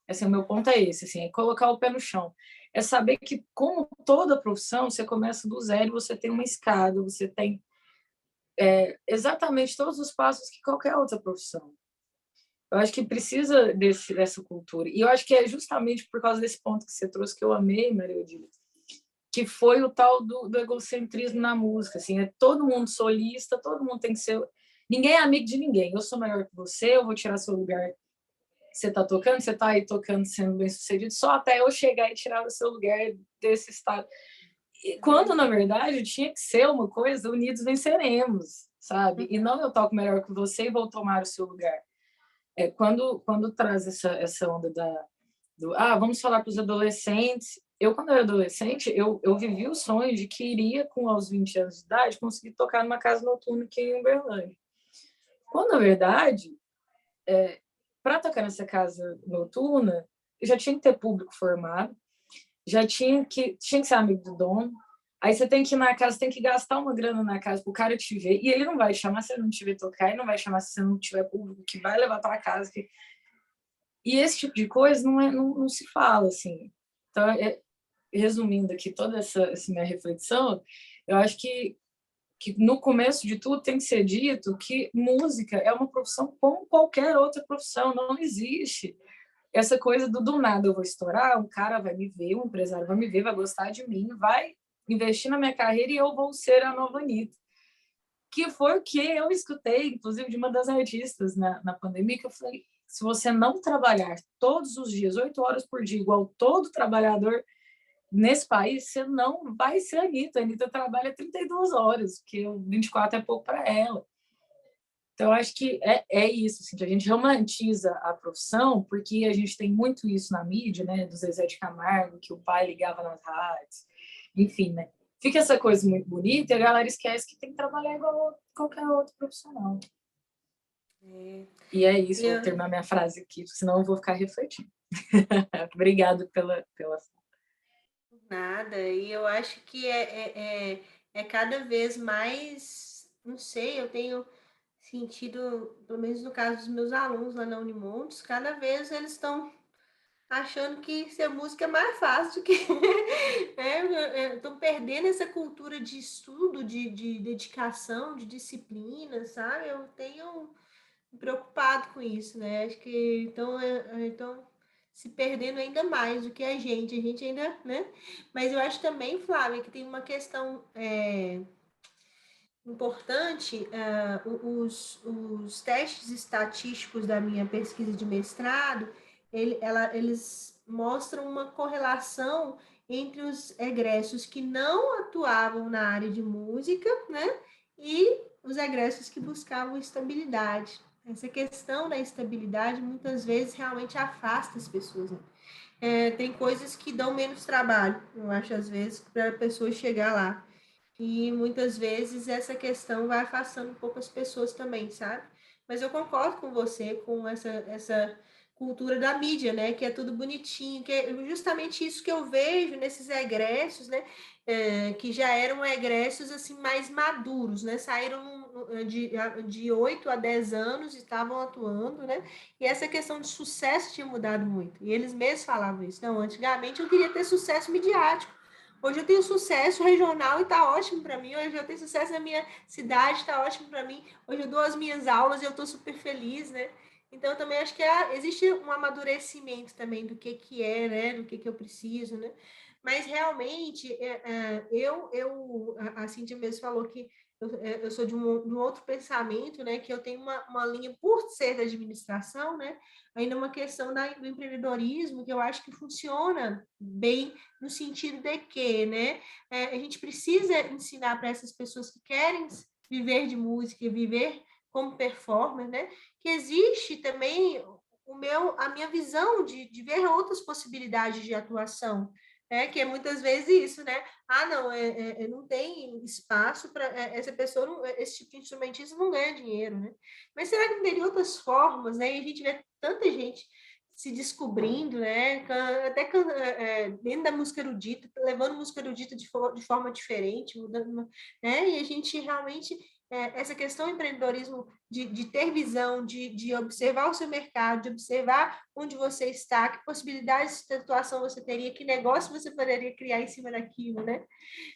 Assim, o meu ponto é esse, assim, é colocar o pé no chão. É saber que, como toda profissão, você começa do zero, você tem uma escada, você tem exatamente todos os passos que qualquer outra profissão. Eu acho que precisa dessa cultura. E eu acho que é justamente por causa desse ponto que você trouxe que eu amei, Maria Odília, que foi o tal do egocentrismo na música. Assim, é todo mundo solista, todo mundo tem que ser... Ninguém é amigo de ninguém. Eu sou melhor que você, eu vou tirar seu lugar. Você está tocando, você está aí tocando, sendo bem sucedido, só até eu chegar e tirar o seu lugar desse estado. E quando, na verdade, tinha que ser uma coisa, unidos venceremos, sabe? E não eu toco melhor que você e vou tomar o seu lugar. Quando traz essa onda vamos falar para os adolescentes. Eu, quando era adolescente, eu vivi o sonho de que iria, aos 20 anos de idade, conseguir tocar numa casa noturna aqui em Uberlândia. Quando, na verdade, para tocar nessa casa noturna, eu já tinha que ter público formado, já tinha que ser amigo do dono. Aí você tem que ir na casa, tem que gastar uma grana na casa para o cara te ver, e ele não vai chamar se ele não te ver tocar, e não vai chamar se você não tiver público que vai levar para casa. E esse tipo de coisa não se fala, assim. Então, resumindo aqui toda essa minha reflexão, eu acho que no começo de tudo tem que ser dito que música é uma profissão como qualquer outra profissão, não existe essa coisa do nada eu vou estourar, um cara vai me ver, um empresário vai me ver, vai gostar de mim, vai investir na minha carreira e eu vou ser a nova Anitta. Que foi o que eu escutei, inclusive, de uma das artistas na pandemia, que eu falei, se você não trabalhar todos os dias, 8 horas por dia, igual todo trabalhador nesse país, você não vai ser a Anitta. A Anitta trabalha 32 horas, porque 24 é pouco para ela. Então, eu acho que é isso, assim, que a gente romantiza a profissão, porque a gente tem muito isso na mídia, né, do Zezé de Camargo, que o pai ligava nas rádios, enfim, né? Fica essa coisa muito bonita e a galera esquece que tem que trabalhar igual qualquer outro profissional. E é isso, vou terminar minha frase aqui, senão eu vou ficar refletindo. Obrigada pela... Nada, e eu acho que é cada vez mais, não sei, eu tenho sentido, pelo menos no caso dos meus alunos lá na Unimontes, cada vez eles estão achando que ser música é mais fácil do que... Estão perdendo essa cultura de estudo, de dedicação, de disciplina, sabe? Eu tenho me preocupado com isso, né? Acho que então se perdendo ainda mais do que a gente ainda, né? Mas eu acho também, Flávia, que tem uma questão importante, os testes estatísticos da minha pesquisa de mestrado, eles mostram uma correlação entre os egressos que não atuavam na área de música, né? E os egressos que buscavam estabilidade. Essa questão da estabilidade muitas vezes realmente afasta as pessoas, né? Tem coisas que dão menos trabalho, eu acho, às vezes, para a pessoa chegar lá. E muitas vezes essa questão vai afastando um pouco as pessoas também, sabe? Mas eu concordo com você, com essa cultura da mídia, né? Que é tudo bonitinho, que é justamente isso que eu vejo nesses egressos, né? Que já eram egressos assim mais maduros, né? Saíram de 8 a 10 anos e estavam atuando, né? E essa questão de sucesso tinha mudado muito. E eles mesmos falavam isso. Não, antigamente eu queria ter sucesso midiático. Hoje eu tenho sucesso regional e está ótimo para mim. Hoje eu tenho sucesso na minha cidade, está ótimo para mim. Hoje eu dou as minhas aulas e eu estou super feliz, né? Então, eu também acho que existe um amadurecimento também do que é, né? Do que eu preciso, né? Mas, realmente, a Cíntia mesmo falou que eu sou de um outro pensamento, né? Que eu tenho uma linha, por ser da administração, né? Ainda uma questão do empreendedorismo, que eu acho que funciona bem no sentido de que, né? A gente precisa ensinar para essas pessoas que querem viver de música, viver como performer, né? Que existe também a minha visão de ver outras possibilidades de atuação, né? Que é muitas vezes isso, né? Ah, não, não tem espaço para essa pessoa, esse tipo de instrumentista não ganha dinheiro, né? Mas será que não teria outras formas, né? E a gente vê tanta gente se descobrindo, né? Até dentro da música erudita, levando música erudita de forma diferente, mudando, né? E a gente realmente essa questão do empreendedorismo, de ter visão, de observar o seu mercado, de observar onde você está, que possibilidades de atuação você teria, que negócio você poderia criar em cima daquilo, né?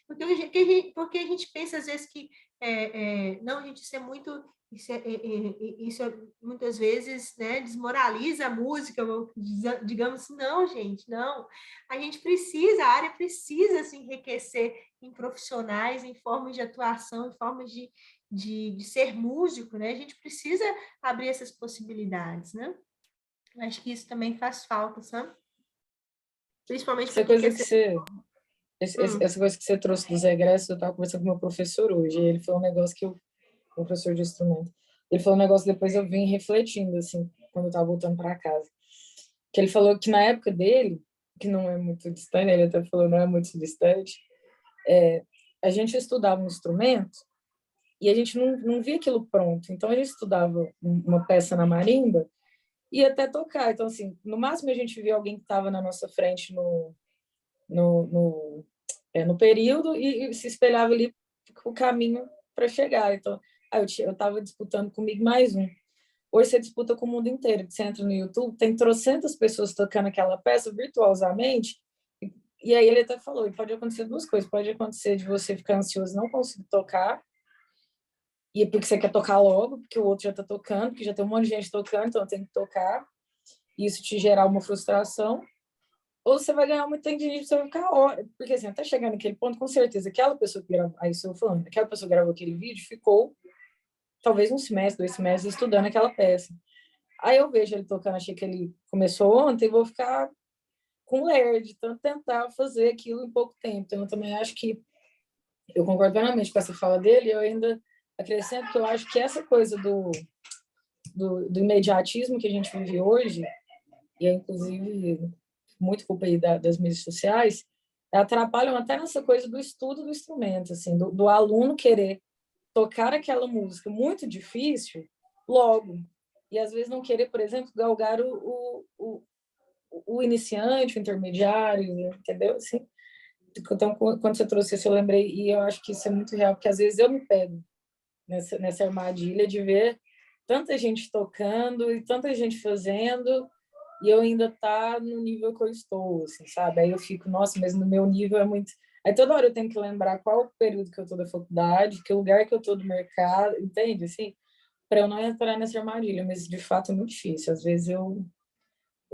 Porque a gente pensa, às vezes, que não, gente, isso muitas vezes, né, desmoraliza a música, digamos assim, não, gente, não. A área precisa se enriquecer em profissionais, em formas de atuação, em formas de ser músico, né? A gente precisa abrir essas possibilidades, né? Acho que isso também faz falta, sabe? Principalmente para Essa quem coisa quer que ser. você, essa coisa que você trouxe dos egressos, eu estava conversando com meu professor hoje, e ele falou um negócio que eu, o professor de instrumento, ele falou um negócio, depois eu vim refletindo, assim, quando eu estava voltando para casa, que ele falou que na época dele, que não é muito distante, ele até falou não é muito distante, a gente estudava um instrumento e a gente não via aquilo pronto. Então, a gente estudava uma peça na marimba e ia até tocar. Então, assim, no máximo a gente via alguém que estava na nossa frente no, no, no período e se espelhava ali o caminho para chegar. Então, eu estava disputando comigo mais um. Hoje você disputa com o mundo inteiro. Você entra no YouTube, tem trocentas pessoas tocando aquela peça virtuosamente. E aí ele até falou, e pode acontecer duas coisas. Pode acontecer de você ficar ansioso e não conseguir tocar, e é porque você quer tocar logo, porque o outro já está tocando, porque já tem um monte de gente tocando, então tem que tocar. E isso te gerar uma frustração. Ou você vai ganhar muito tempo de gente, você vai ficar hora. Porque assim, até chegar naquele ponto, com certeza, aquela pessoa que gravou, aí estou falando, aquela pessoa que gravou aquele vídeo ficou talvez um semestre, 2 semestres estudando aquela peça. Aí eu vejo ele tocando, achei que ele começou ontem, vou ficar com ler de tanto tentar fazer aquilo em pouco tempo. Então, eu também acho que eu concordo plenamente com essa fala dele, eu ainda acrescento que eu acho que essa coisa do imediatismo que a gente vive hoje, e é inclusive muito culpa aí das mídias sociais, atrapalham até nessa coisa do estudo do instrumento, assim, do aluno querer tocar aquela música muito difícil logo, e às vezes não querer, por exemplo, galgar o iniciante, o intermediário, entendeu? Assim, então, quando você trouxe isso, eu lembrei, e eu acho que isso é muito real, porque às vezes eu me pego nessa armadilha de ver tanta gente tocando e tanta gente fazendo, e eu ainda tá no nível que eu estou, assim, sabe? Aí eu fico, nossa, mas no meu nível é muito... Aí toda hora eu tenho que lembrar qual o período que eu tô da faculdade, que lugar que eu tô do mercado, entende? Assim, para eu não entrar nessa armadilha, mas de fato é muito difícil. Às vezes eu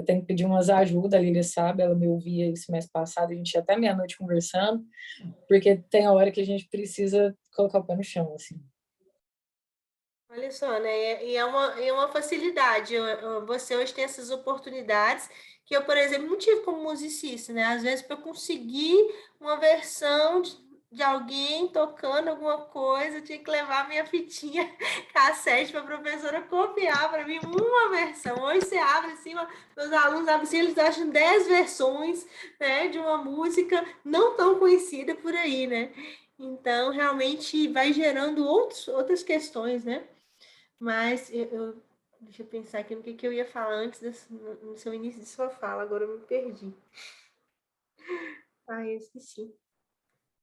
tenho que pedir umas ajudas, a Lília sabe, ela me ouvia esse mês passado, a gente ia até meia-noite conversando, porque tem a hora que a gente precisa colocar o pé no chão, assim. Olha só, né? E é uma facilidade. Você hoje tem essas oportunidades que eu, por exemplo, não tive como musicista, né? Às vezes, para eu conseguir uma versão de alguém tocando alguma coisa, eu tinha que levar minha fitinha cassete para a professora copiar para mim uma versão. Hoje você abre assim, meus alunos abrem assim, eles acham 10 versões, né, de uma música não tão conhecida por aí, né? Então, realmente vai gerando outras questões, né? Mas deixa eu pensar aqui no que eu ia falar antes no seu início de sua fala, agora eu me perdi. Ah, eu esqueci.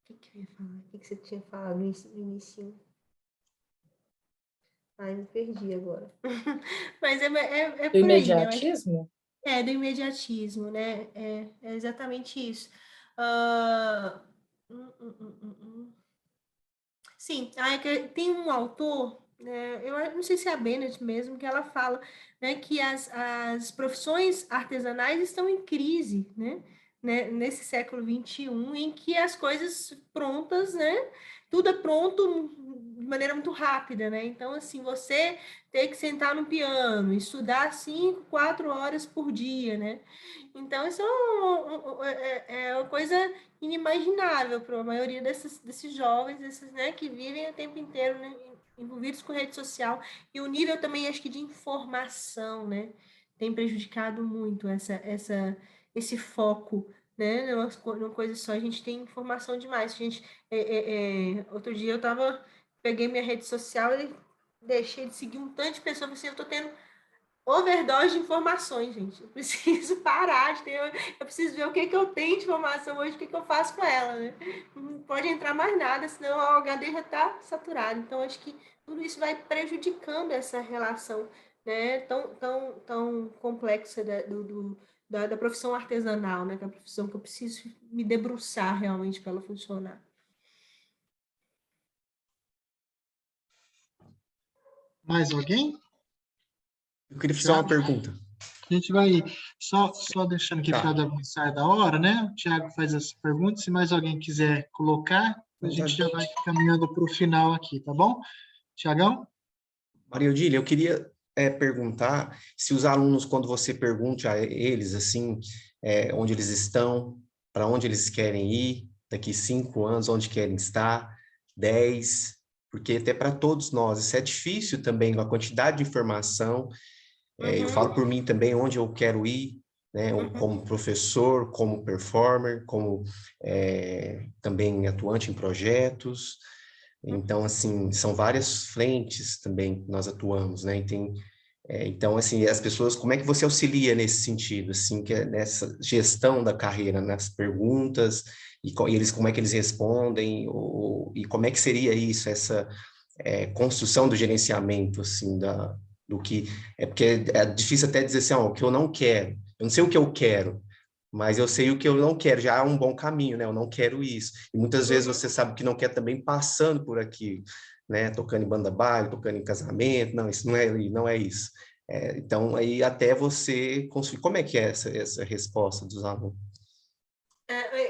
O que eu ia falar? O que você tinha falado no início? Ai, me perdi agora. Mas é Do por aí, né? Eu acho imediatismo? do imediatismo, né? É exatamente isso. Ah, Sim, tem um autor, né, eu não sei se é a Bennett mesmo, que ela fala, né, que as profissões artesanais estão em crise, né, nesse século XXI, em que as coisas prontas, né, tudo é pronto de maneira muito rápida, né? Então, assim, você tem que sentar no piano, estudar 5, 4 horas por dia, né? Então, isso é uma coisa inimaginável para a maioria desses jovens, né, que vivem o tempo inteiro, né, envolvidos com rede social. E o nível também, acho que, de informação, né, tem prejudicado muito esse foco, né, numa coisa só. A gente tem informação demais. Outro dia peguei minha rede social e deixei de seguir um tanto de pessoas, assim, eu estou tendo overdose de informações, gente. Eu preciso parar de ter. Eu preciso ver o que eu tenho de informação hoje, o que eu faço com ela, né? Não pode entrar mais nada, senão o HD já está saturado. Então, acho que tudo isso vai prejudicando essa relação, né? Tão complexa da profissão artesanal, né? Que é a profissão que eu preciso me debruçar realmente para ela funcionar. Mais alguém? Eu queria fazer uma Tiago? pergunta. A gente vai só deixando aqui Tá. para avançar da hora, né? O Tiago faz as perguntas. Se mais alguém quiser colocar, a gente já vai caminhando para o final aqui, tá bom? Tiagão? Maria Odília, eu queria perguntar se os alunos, quando você pergunta a eles, assim, onde eles estão, para onde eles querem ir, daqui 5 anos, onde querem estar, 10, porque até para todos nós, isso é difícil também, a quantidade de informação. Eu falo por mim também onde eu quero ir, né, como professor, como performer, como também atuante em projetos. Então, assim, são várias frentes também que nós atuamos, né? Então, assim, as pessoas, como é que você auxilia nesse sentido, assim, que é nessa gestão da carreira, nas perguntas, e eles, como é que eles respondem, e como é que seria isso, essa construção do gerenciamento, assim, do que... porque é difícil até dizer assim, ó, o que eu não quero. Eu não sei o que eu quero, mas eu sei o que eu não quero, já é um bom caminho, né? Eu não quero isso. E muitas vezes você sabe que não quer também passando por aqui, né? Tocando em banda baile, tocando em casamento, não, isso não é isso. Então, aí até você construir, como é que é essa resposta dos alunos?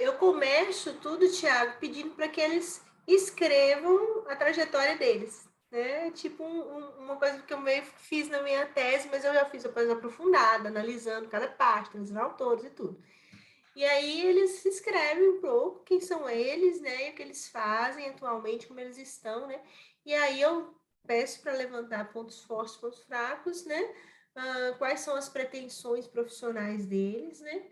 Eu começo tudo, Thiago, pedindo para que eles escrevam a trajetória deles, né? Tipo uma coisa que eu meio fiz na minha tese, mas eu já fiz depois aprofundada, analisando cada parte, analisando autores e tudo. E aí eles escrevem um pouco quem são eles, né? E o que eles fazem atualmente, como eles estão, né? E aí eu peço para levantar pontos fortes, pontos fracos, né? Quais são as pretensões profissionais deles, né?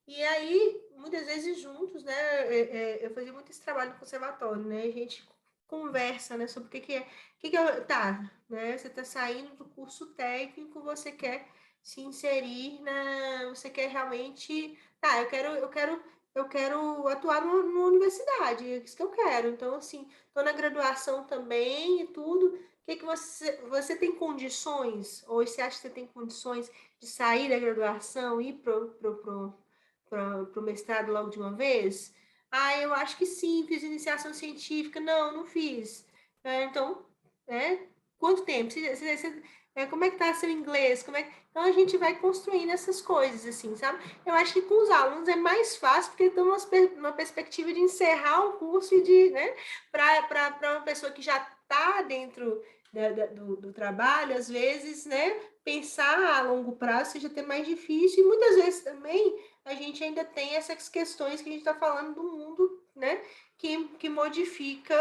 E aí, muitas vezes juntos, né? Eu fazia muito esse trabalho no conservatório, né? A gente conversa, né? Sobre o que é. Tá, né? Você está saindo do curso técnico, você quer se inserir você quer realmente. Tá, eu quero atuar numa universidade, é isso que eu quero. Então, assim, estou na graduação também e tudo. O que você tem condições, ou você acha que você tem condições de sair da graduação e ir para o mestrado logo de uma vez? Eu acho que sim, fiz iniciação científica. Não fiz. Então, quanto tempo? Como é que tá seu inglês? Então, a gente vai construindo essas coisas, assim, sabe? Eu acho que com os alunos é mais fácil, porque estão numa perspectiva de encerrar o curso e de, né, para uma pessoa que já está dentro do trabalho, às vezes, né, pensar a longo prazo seja até mais difícil, e muitas vezes também a gente ainda tem essas questões que a gente está falando do mundo, né, que modifica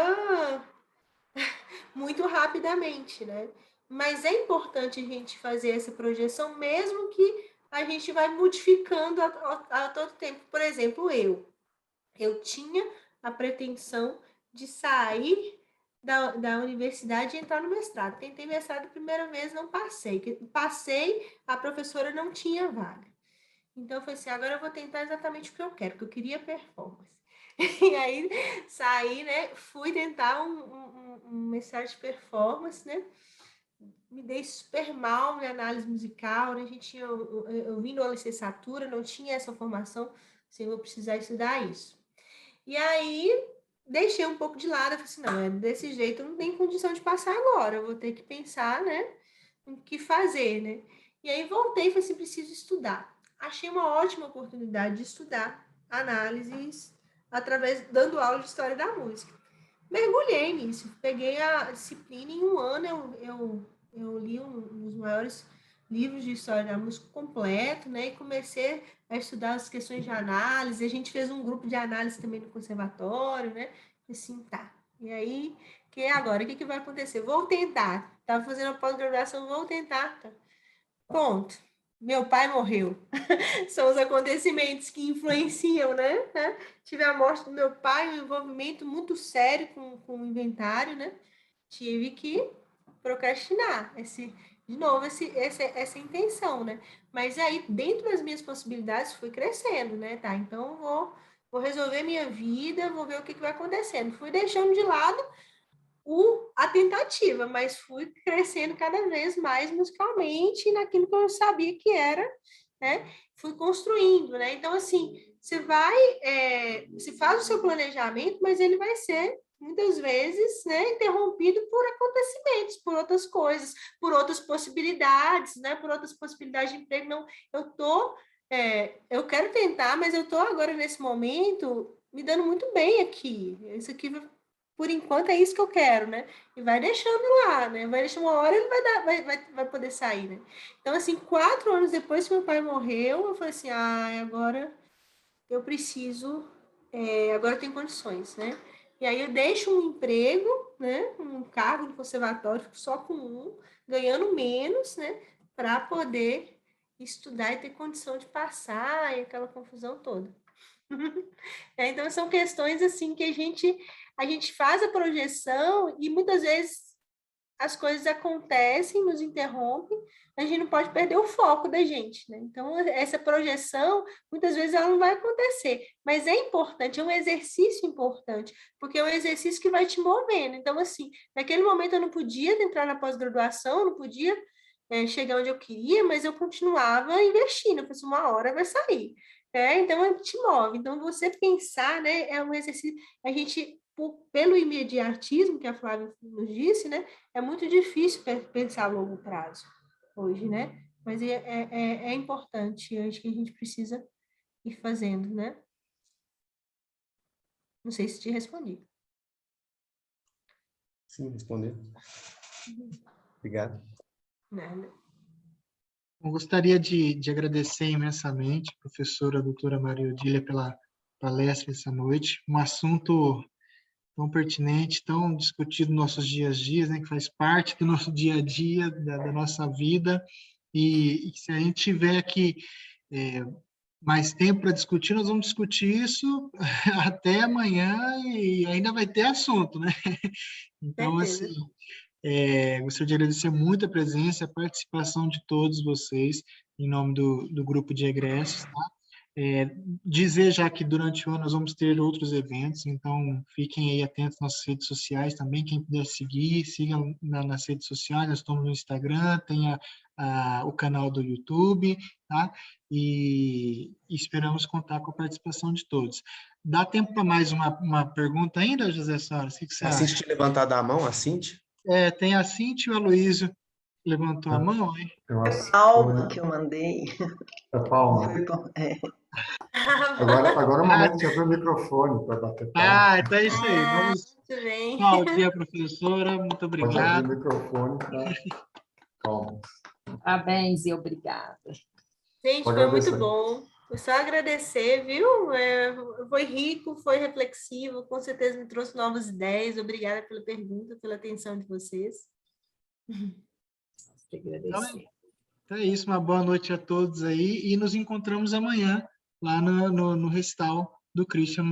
muito rapidamente, né? Mas é importante a gente fazer essa projeção, mesmo que a gente vai modificando a todo tempo. Por exemplo, eu tinha a pretensão de sair da universidade e entrar no mestrado. Tentei mestrado a primeira vez, não passei. Passei, a professora não tinha vaga. Então, eu falei assim, agora eu vou tentar exatamente o que eu quero, porque eu queria performance. E aí, saí, né, fui tentar um mestrado de performance, né, me dei super mal em análise musical, né, a gente tinha, eu vim numa licenciatura, não tinha essa formação, assim, eu vou precisar estudar isso. E aí, deixei um pouco de lado, eu falei assim, não, desse jeito eu não tenho condição de passar agora, eu vou ter que pensar, né, o que fazer, né. E aí, voltei e falei assim, preciso estudar. Achei uma ótima oportunidade de estudar análises dando aula de história da música. Mergulhei nisso, peguei a disciplina em um ano, eu li um dos maiores livros de história da música completo, né, e comecei a estudar as questões de análise, a gente fez um grupo de análise também no conservatório, né, assim, tá, e aí, agora, o que vai acontecer? Vou tentar, estava fazendo a pós-graduação, vou tentar, tá. Ponto, meu pai morreu. São os acontecimentos que influenciam, né? Tive a morte do meu pai, um envolvimento muito sério com o inventário, né? Tive que procrastinar de novo, essa intenção, né? Mas aí, dentro das minhas possibilidades, fui crescendo, né? Tá, então vou resolver minha vida, vou ver o que vai acontecendo. Fui deixando de lado a tentativa, mas fui crescendo cada vez mais musicalmente naquilo que eu sabia que era, né? Fui construindo, né? Então, assim, você faz o seu planejamento, mas ele vai ser, muitas vezes, né, interrompido por acontecimentos, por outras coisas, por outras possibilidades, né? Por outras possibilidades de emprego. Não, eu quero tentar, mas eu estou agora, nesse momento, me dando muito bem aqui. Isso aqui por enquanto é isso que eu quero, né? E vai deixando lá, né? Vai deixando, uma hora ele vai poder sair, né? Então, assim, 4 anos depois que meu pai morreu, eu falei assim, agora eu preciso, agora eu tenho condições, né? E aí eu deixo um emprego, né? Um cargo no conservatório, fico só com ganhando menos, né? Para poder estudar e ter condição de passar e aquela confusão toda. Então, são questões assim que a gente faz a projeção e muitas vezes as coisas acontecem, nos interrompem, a gente não pode perder o foco da gente, né? Então, essa projeção, muitas vezes ela não vai acontecer, mas é importante, é um exercício importante, porque é um exercício que vai te movendo. Então, assim, naquele momento eu não podia entrar na pós-graduação, não podia chegar onde eu queria, mas eu continuava investindo, eu falei assim, uma hora vai sair. Então, te move. Então, você pensar, né, é um exercício, a gente, pelo imediatismo que a Flávia nos disse, né, é muito difícil pensar a longo prazo hoje, né? Mas é importante, eu acho que a gente precisa ir fazendo, né? Não sei se te respondi. Sim, respondeu. Obrigado. Nada. Eu gostaria de agradecer imensamente a professora doutora Maria Odília pela palestra essa noite, um assunto tão pertinente, tão discutido nos nossos dias a dias, né, que faz parte do nosso dia a dia, da nossa vida, e se a gente tiver aqui mais tempo para discutir, nós vamos discutir isso até amanhã e ainda vai ter assunto, né? Então, assim, gostaria de agradecer muito a presença, a participação de todos vocês, em nome do grupo de egressos, tá? Dizer já que durante o ano nós vamos ter outros eventos, então fiquem aí atentos nas redes sociais também, quem puder seguir, sigam nas redes sociais, nós estamos no Instagram, tem o canal do YouTube, tá? E esperamos contar com a participação de todos. Dá tempo para mais uma pergunta ainda, José Soares? O que você acha? A Cintia levantada a mão, a Cintia? Tem a Cintia e o Aloysio levantou a mão, hein? Paulo que eu mandei. A Paula. Agora é o momento de abrir o microfone para bater palma. Então é isso aí. Vamos Muito bem. aplaudir a professora. Muito Pode abrir o obrigado. microfone para palmas. Parabéns e obrigada. Gente, Vou foi muito agradecer. bom. Foi só agradecer, viu? Foi rico, foi reflexivo, com certeza me trouxe novas ideias. Obrigada pela pergunta, pela atenção de vocês. Agradecer. Então é isso. Uma boa noite a todos aí. E nos encontramos amanhã lá no recital do Christian.